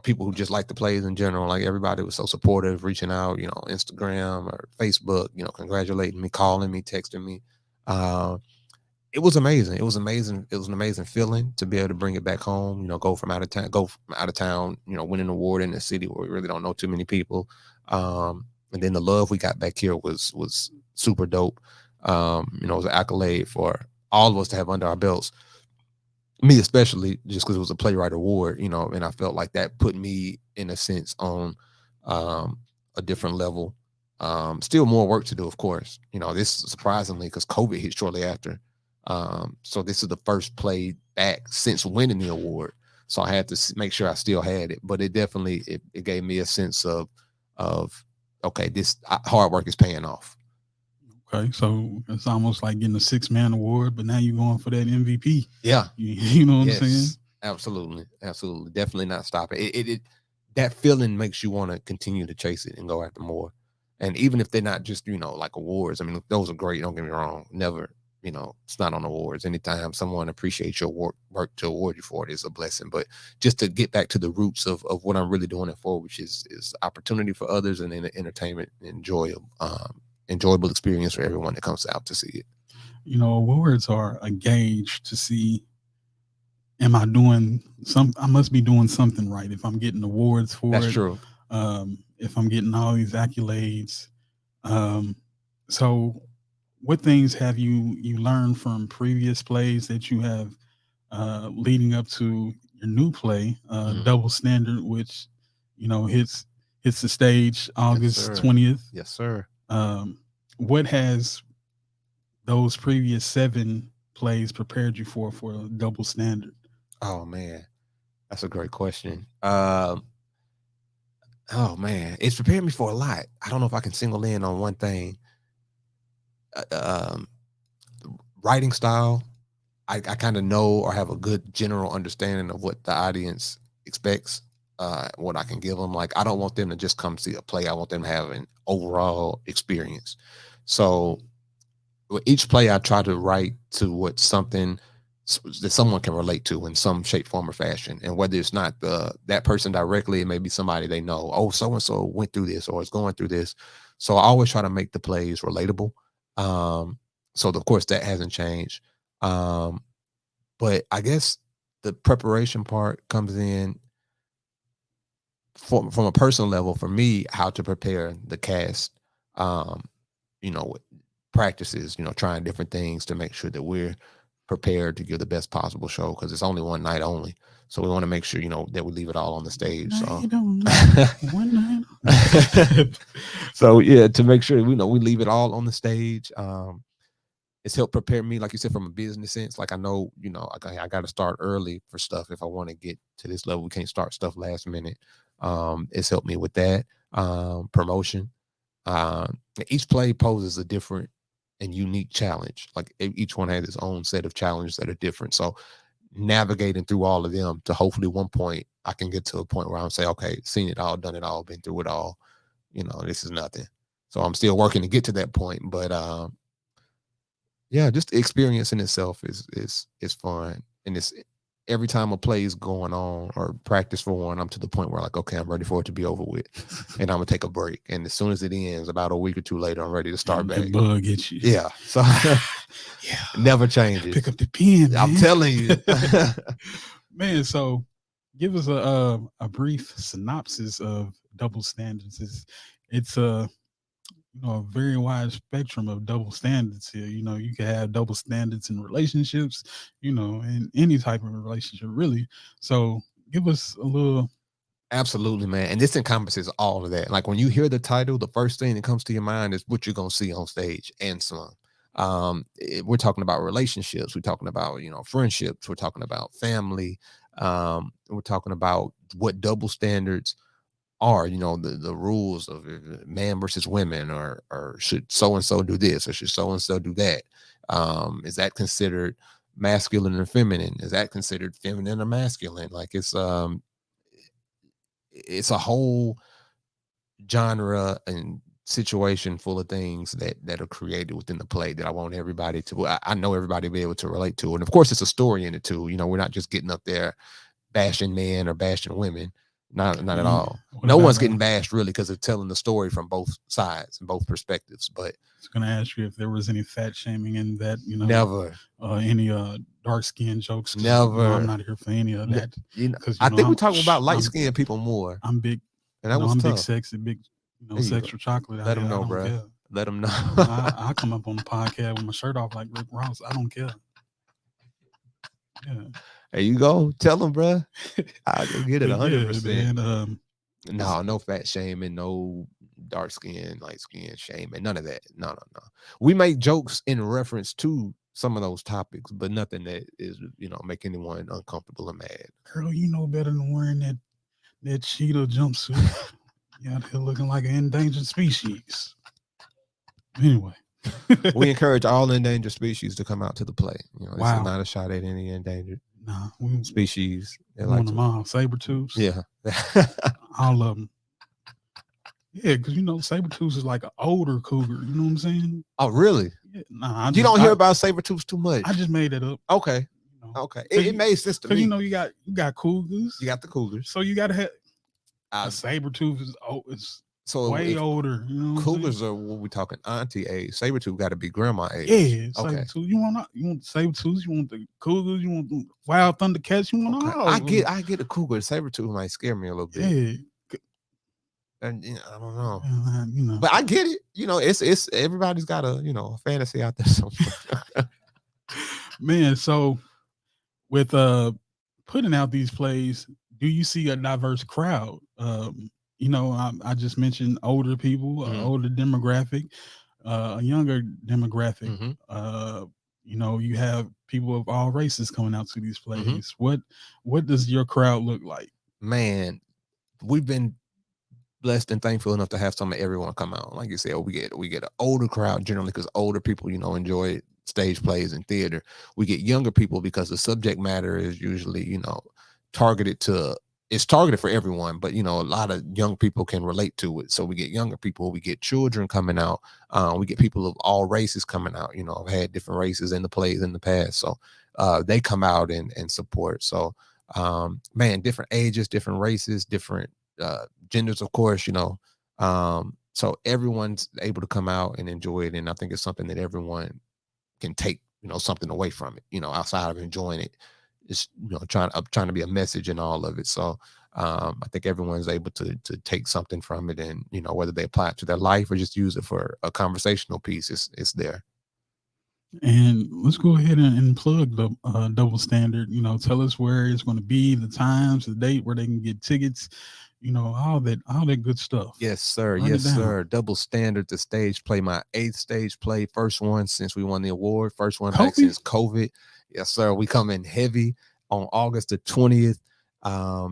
people who just like the plays in general. Like everybody was so supportive, reaching out, Instagram or Facebook, congratulating me, calling me, texting me. It was amazing. It was amazing. It was an amazing feeling to be able to bring it back home, go from out of town, win an award in a city where we really don't know too many people. And then the love we got back here was super dope. It was an accolade for all of us to have under our belts. Me especially, just because it was a Playwright Award, and I felt like that put me in a sense on a different level. Still more work to do, of course. This surprisingly, because COVID hit shortly after. So this is the first play back since winning the award. So I had to make sure I still had it, but it definitely it gave me a sense of okay, this hard work is paying off. Okay, so it's almost like getting a 6-man award, but now you're going for that MVP. Yeah, you know what I'm saying? Absolutely, definitely not stopping. It that feeling makes you want to continue to chase it and go after more. And even if they're not just like awards, I mean those are great. Don't get me wrong. Never. It's not on awards. Anytime someone appreciates your work to award you for it is a blessing. But just to get back to the roots of what I'm really doing it for, which is opportunity for others and then entertainment, enjoyable experience for everyone that comes out to see it. Awards are a gauge to see, am I doing I must be doing something right if I'm getting awards for it. That's true. If I'm getting all these accolades. So what things have you learned from previous plays that you have leading up to your new play, Double Standard, which hits the stage August 20th? Yes, sir. What has those previous 7 plays prepared you for Double Standard? Oh man, that's a great question. Oh man, it's prepared me for a lot. I don't know if I can single in on one thing. Writing style, I kind of know or have a good general understanding of what the audience expects, what I can give them. Like I don't want them to just come see a play. I want them to have an overall experience. So with each play, I try to write to what something that someone can relate to in some shape, form, or fashion. And whether it's not that person directly, it may be somebody they know. Oh, so and so went through this or is going through this. So I always try to make the plays relatable. So of course that hasn't changed. But I guess the preparation part comes in from a personal level for me, how to prepare the cast, practices, trying different things to make sure that we're prepared to give the best possible show, because it's only one night only. So we want to make sure, that we leave it all on the stage. One night. So yeah, to make sure we leave it all on the stage. it's helped prepare me, like you said, from a business sense. Like I know, I got to start early for stuff if I want to get to this level. We can't start stuff last minute. It's helped me with that. Promotion. Each play poses a different and unique challenge. Like each one has its own set of challenges that are different. So navigating through all of them to hopefully one point I can get to a point where I'm say, okay, seen it all, done it all, been through it all. This is nothing. So I'm still working to get to that point, but yeah, just the experience in itself is fun, and it's every time a play is going on or practice for one, I'm to the point where like, okay, I'm ready for it to be over with, and I'm gonna take a break. And as soon as it ends, about a week or two later, I'm ready to start back. The bug gets you. Yeah, so yeah, never changes. Pick up the pen, man. I'm telling you, man. So, give us a brief synopsis of double standards. It's a a very wide spectrum of double standards here. You can have double standards in relationships, in any type of relationship, really. So give us a little. Absolutely, man. And this encompasses all of that. Like when you hear the title, the first thing that comes to your mind is what you're going to see on stage and some. We're talking about relationships. We're talking about, friendships. We're talking about family. We're talking about what double standards are, the rules of man versus women, or should so-and-so do this, or should so-and-so do that? Is that considered masculine or feminine? Is that considered feminine or masculine? Like it's a whole genre and situation full of things that are created within the play that I want everybody to, I know everybody to be able to relate to. And of course, it's a story in it too. We're not just getting up there bashing men or bashing women. Not at all. No one's getting bashed really, because they're telling the story from both sides and both perspectives. But I was going to ask you if there was any fat shaming in that. Never. Any dark skin jokes. Never. I'm not here for any of that. Because I think we're talking about light skinned people more. I'm big. And that was I'm tough. big sexy, big sexual chocolate. Let them know, bro. Care. Let them know. I come up on the podcast with my shirt off like Rick Ross. I don't care. Yeah. There you go. Tell them, bro. I can get it 100%. Yeah, man, no fat shaming, no dark skin, light skin shaming, none of that. No. We make jokes in reference to some of those topics, but nothing that is, make anyone uncomfortable or mad. Girl, you know better than wearing that cheetah jumpsuit. You out here looking like an endangered species. Anyway. We encourage all endangered species to come out to the play. This is not a shot at any endangered species. We want them all. Saber-tooths. Yeah. all of them. Yeah, because, saber-tooths is like an older cougar. You know what I'm saying? Oh, really? Yeah, nah. You don't hear about saber-tooths too much. I just made it up. Okay. Okay. It made sense to me. Because, you got cougars. You got the cougars. So you got to have a saber-tooth is so way older. Cougars are what we talking auntie age. Saber-tooth got to be grandma age. Yeah, saber-tooth. Okay. You want saber-tooths, you want the cougars, you want the wild thundercats, you want all. I get a cougar. Saber-tooth might scare me a little bit. Yeah. And I don't know. But I get it. It's everybody's got a fantasy out there somewhere. Man, so with putting out these plays, do you see a diverse crowd? I just mentioned older people, older demographic, a younger demographic. Mm-hmm. You have people of all races coming out to these plays. Mm-hmm. What does your crowd look like? Man, we've been blessed and thankful enough to have some of everyone come out. Like you said, we get an older crowd generally because older people, enjoy stage plays and theater. We get younger people because the subject matter is usually, targeted for everyone, but a lot of young people can relate to it. So we get younger people, we get children coming out, we get people of all races coming out. I've had different races in the plays in the past, so they come out and support. So different ages, different races, different genders, of course. So everyone's able to come out and enjoy it, and I think it's something that everyone can take something away from it. Outside of enjoying it, it's trying to be a message in all of it. So I think everyone's able to take something from it, and whether they apply it to their life or just use it for a conversational piece, it's there. And let's go ahead and plug the double standard. Tell us where it's going to be, the times, the date, where they can get tickets. All that good stuff. Yes, sir. Run it Yes, down. sir. Double standard, the stage play, my eighth stage play, first one since we won the award, first one back Kobe. since COVID. Yes, sir. We come in heavy on August the 20th.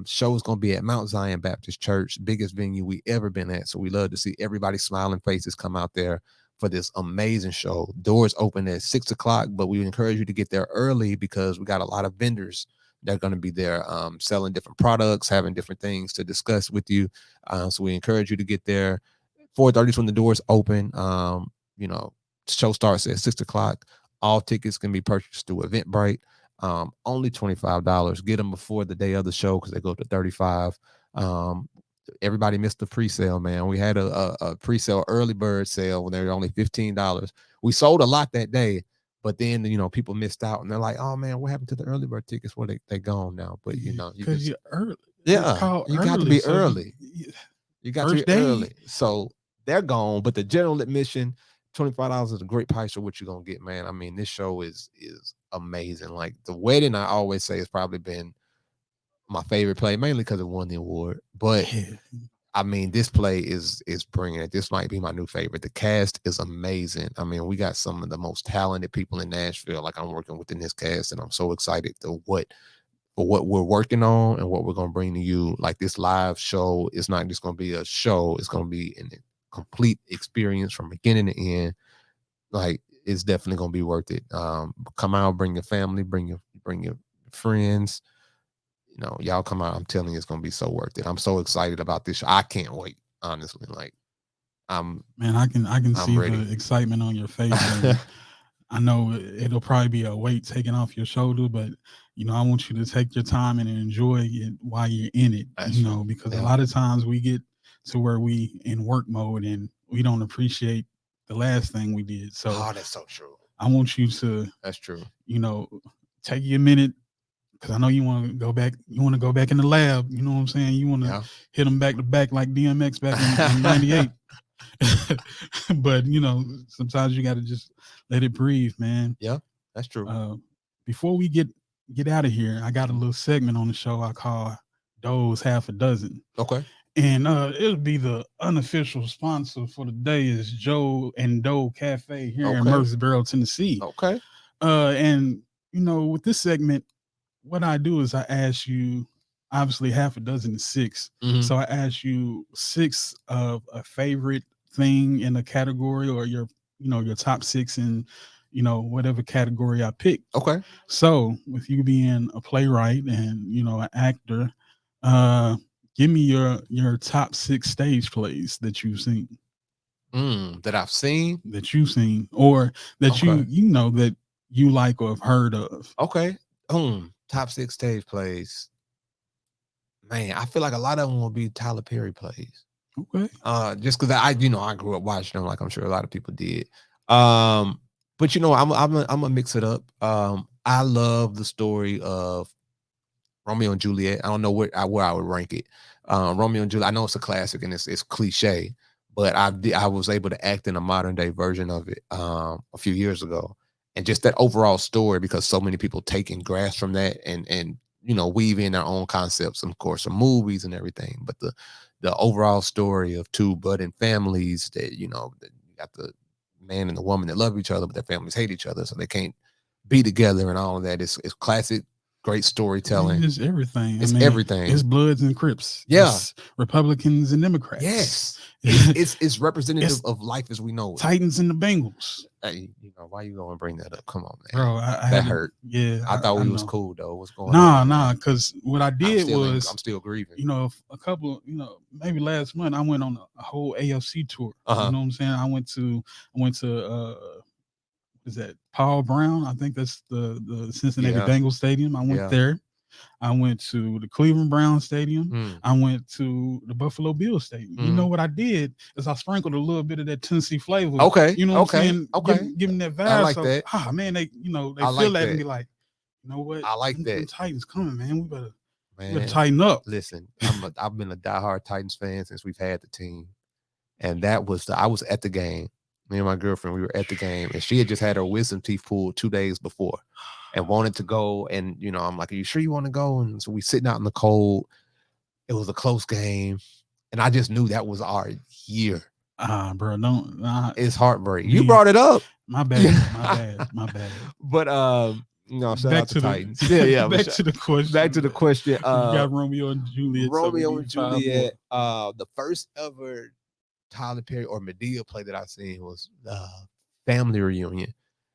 Show's gonna be at Mount Zion Baptist Church, biggest venue we ever been at. So we love to see everybody smiling faces come out there for this amazing show. Doors open at 6 o'clock, but we encourage you to get there early because we got a lot of vendors that are going to be there selling different products, having different things to discuss with you. So we encourage you to get there. 4:30 is when the doors open. You know, show starts at 6 o'clock. All tickets can be purchased through Eventbrite. Only $25. Get them before the day of the show because they go to 35. Everybody missed the pre-sale, man. We had a pre-sale early bird sale when they were only $15. We sold a lot that day, but then people missed out and they're like, oh man, what happened to the early bird tickets? Well, they gone now. But you Because just you're early. It's yeah, called you got to early. be So early. You got to first be day. early. So they're gone. But the general admission, $25 is a great price for what you're gonna get, man. I mean, this show is amazing. Like the wedding, I always say has probably been my favorite play, mainly because it won the award. But Yeah. I mean, this play is bringing it. This might be my new favorite. The cast is amazing. I mean, we got some of the most talented people in Nashville. Like I'm working within this cast, and I'm so excited to what we're working on and what we're going to bring to you. Like this live show is not just going to be a show, it's going to be a complete experience from beginning to end. Like it's definitely going to be worth it. Come out, bring your family, bring your friends. Y'all come out. I'm telling you, it's going to be so worth it. I'm so excited about this show. I can't wait, honestly. Like i'm Man, I can I'm see ready. the excitement on your face, and I know it'll probably be a weight taken off your shoulder, but I want you to take your time and enjoy it while you're in it. That's true. Because a Yeah. lot of times we get to where we in work mode and we don't appreciate the last thing we did. So Oh, that's so true. I want you to, That's true. you know, take your minute because I know you want to go back. You want to go back in the lab. You know what I'm saying? You want to Yeah. hit them back to back like DMX back in '98. But sometimes you got to just let it breathe, man. Yeah, that's true. Uh, Before we get out of here, I got a Mhm. little segment on the show I call "Doe's Half a Dozen," Okay. and it'll be the unofficial sponsor for the day is Joe and Doe Cafe here in Okay. Murfreesboro, Tennessee. Okay. And with this segment, what I do is I ask you, obviously half a dozen is six. Mhm. So I ask you six of a favorite thing in a category or your top six in, whatever category I pick. Okay. So with you being a playwright and, an actor, uh, give me your top six stage plays That I've seen. that you've seen, or that Okay. that you like or have heard of. Okay. Top six stage plays. Man, I feel like a lot of them will be Tyler Perry plays. Okay. Just because I grew up watching them, like I'm sure a lot of people did. Um, but I'm gonna mix it up. I love the story of Romeo and Juliet. I don't know where I would rank it. Romeo and Juliet. I know it's a classic and it's cliche, but I was able to act in a modern day version of it a few years ago, and just that overall story because so many people take and grasp from that and weave in their own concepts, of course, some movies and everything. But the overall story of two budding families that that you got the man and the woman that love each other, but their families hate each other, so they can't be together and all of that. It's classic, great I mean, storytelling. it's everything. I It's mean, it's everything. Bloods and Crips. Yeah. It's Republicans and Democrats. Yes. It's representative It's of life as we know it. Titans and the Bengals. Hey, why you going to bring that up? Come on, man. Bro, I That had to, hurt. yeah, I thought I we was know. cool though. What's going Nah, on, nah, man? because what I I'm did still was, I'm still grieving. a couple, maybe last month I went on a whole AFC tour. You Uh-huh. know what I'm saying? I went to is that Paul Brown? I think that's the Cincinnati Yeah. Bengals stadium. I went Yeah. there. I went to the Cleveland Browns Stadium. Hmm. I went to the Buffalo Bills Stadium. You know Mhm. what I did is I sprinkled a little bit of that Tennessee flavor. Okay. You know what I'm Okay. saying? Okay. Give them that I vibe. like So, that. man, they I feel like that and that. be like, you know what? I like Them that. Titans coming, man. We better Man, tighten up. listen, I've been a diehard Titans fan since we've had the team. And that was I was at the game. Me and my girlfriend, we were at the game, and she had just had her wisdom teeth pulled 2 days before, and wanted to go. And I'm like, "Are you sure you want to go?" And so we sitting out in the cold. It was a close game, and I just knew that was our year. Bro, don't. It's heartbreak. You Me, brought it up. my Yeah. bad, my bad, my bad. But shout Back out to to Titans. Yeah, the yeah. back to the Back to question. the question. We got Romeo and Juliet, so we Romeo and need five more. Juliet. The first ever Tyler Perry or Medea play that I seen was Family Reunion.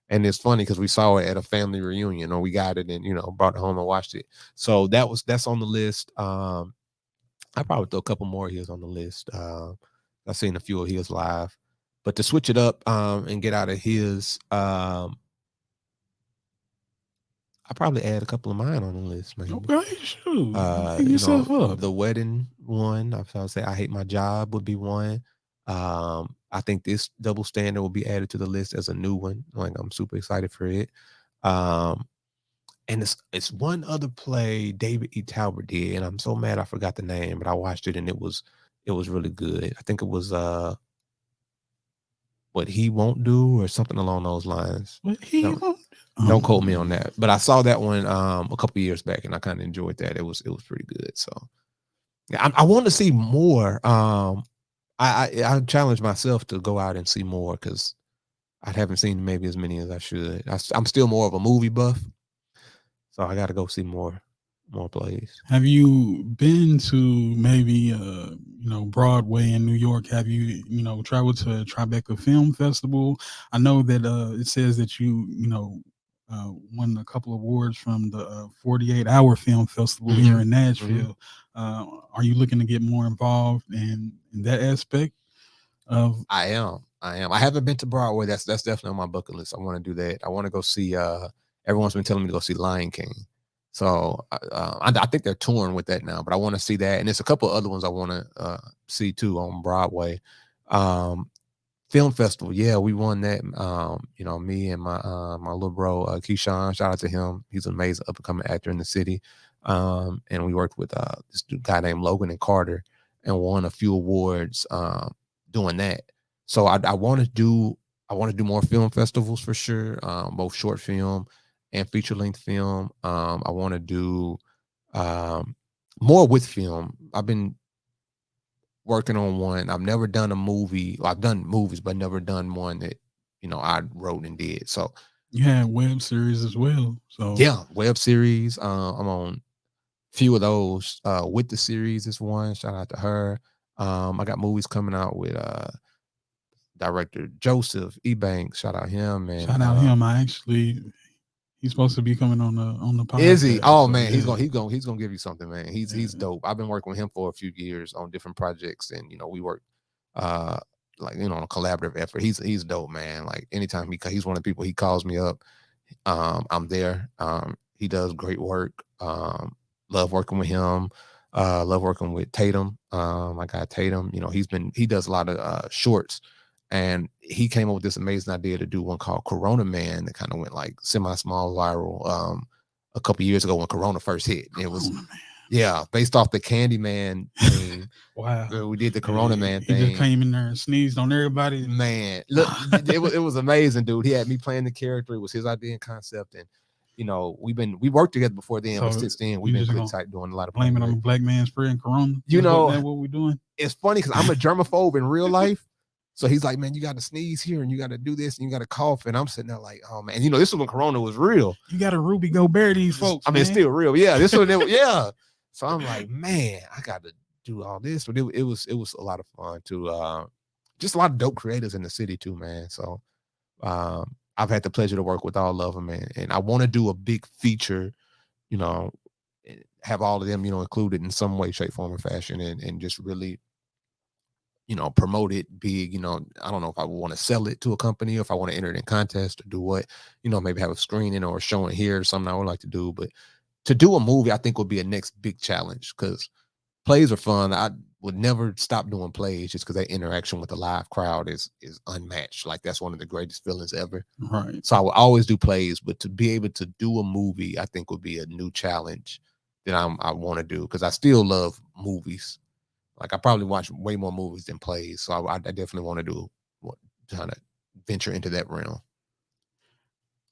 And it's funny because we saw it at a family reunion, or we got it and brought it home and watched it. So that's on the list. I probably throw a couple more of his on the list. I've seen a few of his live, but to switch it up and get out of his, I probably add a couple of mine on the list, maybe. Okay, shoot, hang yourself up. The wedding one. I would say I Hate My Job would be one. I think this Double Standard will be added to the list as a new one. Like, I'm super excited for it. And it's one other play David E. Talbot did, and I'm so mad I forgot the name, but I watched it and it was really good. I think it was What He Won't Do or something along those lines. What he won't do? Don't quote me on that, but I saw that one a couple years back, and I kind of enjoyed that. It was pretty good. So yeah, I want to see more. I challenge myself to go out and see more because I haven't seen maybe as many as I should. I'm still more of a movie buff, so I got to go see more plays. Have you been to maybe Broadway in New York? Have you traveled to Tribeca Film Festival? I know that it says that won a couple of awards from the 48-hour film festival here in Nashville. Are you looking to get more involved in that aspect of? I am. I haven't been to Broadway. That's definitely on my bucket list. I want to do that. I want to go see. Everyone's been telling me to go see Lion King. So I think they're touring with that now, but I want to see that, and there's a couple of other ones I want to see too on Broadway. Film festival, yeah, we won that. Me and my little bro Keyshawn, shout out to him. He's an amazing up and coming actor in the city. And we worked with this guy named Logan and Carter, and won a few awards doing that. So I want to do more film festivals for sure, both short film and feature length film. I want to do more with film. I've been working on one. I've never done a movie. Well, I've done movies, but never done one that I wrote and did. So you had web series as well. So yeah, web series. I'm on a few of those. With the series is one. Shout out to her. I got movies coming out with director Joseph Ebanks. Shout out him. And shout out him. He's supposed to be coming on the podcast. Is he? Oh so, man, yeah. he's gonna give you something, man. He's dope. I've been working with him for a few years on different projects, and we work uh on a collaborative effort. He's dope, man. Like anytime he's one of the people, he calls me up, I'm there. He does great work. Love working with him. Love working with Tatum. I got Tatum. He does a lot of shorts, and he came up with this amazing idea to do one called Corona Man that kind of went like semi-small viral a couple years ago when Corona first hit. It was based off the Candyman thing. Wow. We did the Corona Man thing. He just came in there and sneezed on everybody. Man, look, it was amazing, dude. He had me playing the character. It was his idea and concept, and we worked together before then, but since then we've been pretty tight doing a lot of blame it on the black man spreading Corona. That what we're doing. It's funny because I'm a germaphobe in real life. So he's like, man, you got to sneeze here and you got to do this and you got to cough. And I'm sitting there like, oh man, this was when Corona was real. You got to Ruby Gobert these folks. I mean, it's still real. Yeah. This one, yeah. So I'm like, man, I got to do all this. But it was a lot of fun too. Just a lot of dope creators in the city too, man. So I've had the pleasure to work with all of them, and I want to do a big feature, have all of them, included in some way, shape, form, or fashion, and just really promote it big. I don't know if I want to sell it to a company or if I want to enter it in contest or do what, maybe have a screening or a showing here or something I would like to do. But to do a movie, I think would be a next big challenge because plays are fun. I would never stop doing plays just because that interaction with the live crowd is unmatched. Like that's one of the greatest feelings ever. Right. So I will always do plays, but to be able to do a movie, I think would be a new challenge that I want to do because I still love movies. Like I probably watch way more movies than plays, so I definitely want to do venture into that realm.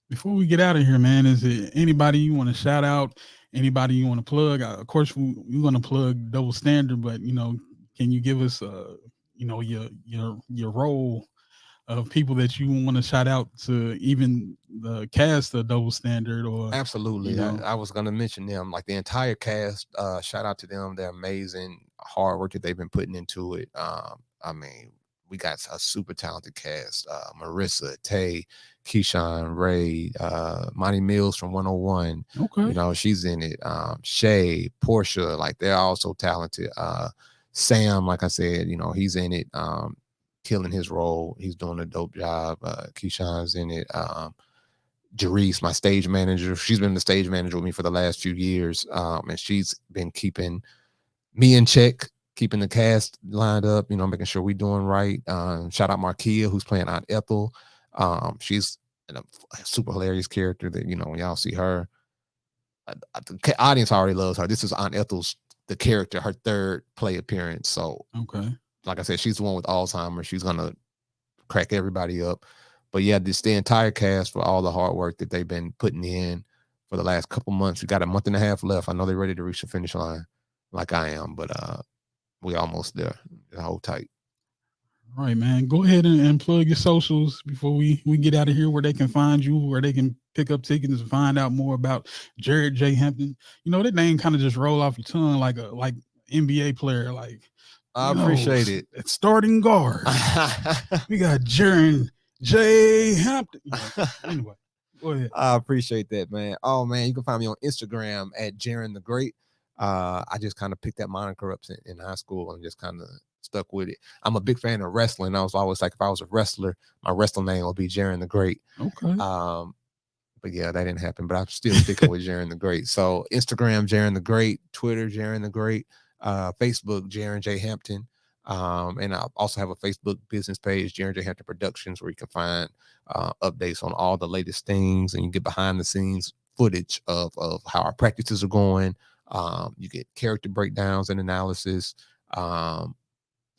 Before we get out of here, man, is there anybody you want to shout out? Anybody you want to plug? Of course, we're going to plug Double Standard, but can you give us, your role of people that you want to shout out to, even the cast of Double Standard, or Absolutely. I was gonna mention them, like the entire cast. Shout out to them. They're amazing, hard work that they've been putting into it. I mean, we got a super talented cast. Marissa, Tay, Keyshawn, Ray, Monty Mills from 101. Okay. She's in it. Shay, Portia, like they're all so talented. Sam, like I said, he's in it, killing his role. He's doing a dope job. Keyshawn's in it. Jerice, my stage manager, she's been the stage manager with me for the last few years, and she's been keeping me in check, keeping the cast lined up, making sure we're doing right. Shout out Markia, who's playing Aunt Ethel. She's a super hilarious character that, when y'all see her, the audience already loves her. This is Aunt Ethel's, the character, her third play appearance. So, okay, like I said, she's the one with Alzheimer's. She's going to crack everybody up. But yeah, this the entire cast for all the hard work that they've been putting in for the last couple months. We got a month and a half left. I know they're ready to reach the finish line, like I am, but we almost there. Hold tight. All right, man. Go ahead and plug your socials before we get out of here, where they can find you, where they can pick up tickets and find out more about Jared J. Hampton. That name kind of just roll off your tongue like NBA player, like I appreciate it. At starting guard. We got Jaren J. Hampton. Anyway, go ahead. I appreciate that, man. Oh man, you can find me on Instagram at Jaren the Great. I just kind of picked that moniker up in high school and just kind of stuck with it. I'm a big fan of wrestling. I was always like, if I was a wrestler, my wrestling name would be Jaren the Great. Okay. But yeah, that didn't happen. But I'm still sticking with Jaren the Great. So Instagram, Jaren the Great. Twitter, Jaren the Great. Facebook, Jaren J. Hampton. And I also have a Facebook business page, Jaren J. Hampton Productions, where you can find updates on all the latest things, and you get behind the scenes footage of how our practices are going. You get character breakdowns and analysis.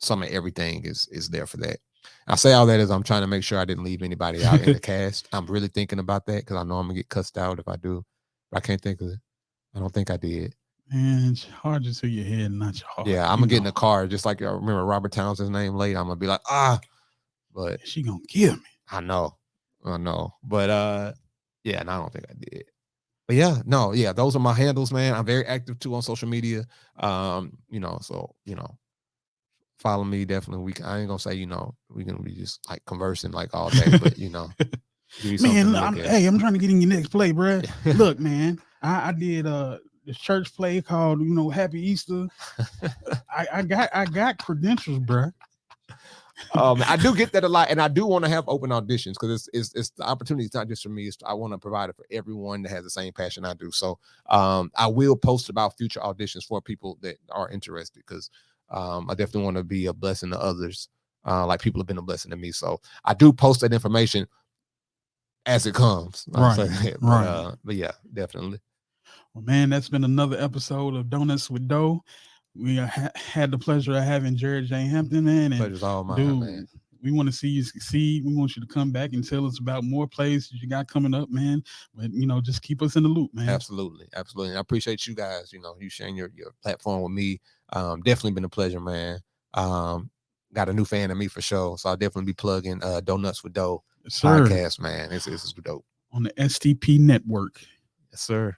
Some of everything is there for that. I say all that as I'm trying to make sure I didn't leave anybody out in the cast. I'm really thinking about that because I know I'm gonna get cussed out if I do. But I can't think of it. I don't think I did. Man, it's hard to see your head, not your heart. Yeah, I'm gonna get in the car just like I remember Robert Townsend's name late. I'm gonna be like, but she gonna kill me. I know. But yeah, and I don't think I did. But yeah, those are my handles, man. I'm very active too on social media. So follow me definitely. I ain't gonna say we gonna be just like conversing like all day, but man, I'm trying to get in your next play, bro. Look, man, I did this church play called Happy Easter. I got credentials, bro. I do get that a lot, and I do want to have open auditions because it's the opportunity. It's not just for me. I want to provide it for everyone that has the same passion I do. So I will post about future auditions for people that are interested because I definitely want to be a blessing to others, like people have been a blessing to me. So I do post that information as it comes. Right. But yeah, definitely. Well, man, that's been another episode of Donuts with Doe. We had the pleasure of having Jared J. Hampton, man. And pleasure's all mine, man. We want to see you succeed. We want you to come back and tell us about more plays you got coming up, man. But just keep us in the loop, man. Absolutely. And I appreciate you guys. You sharing your platform with me. Definitely been a pleasure, man. Got a new fan of me for sure. So I'll definitely be plugging Donuts with Doe podcast, man. This is dope. On the STP network. Yes, sir.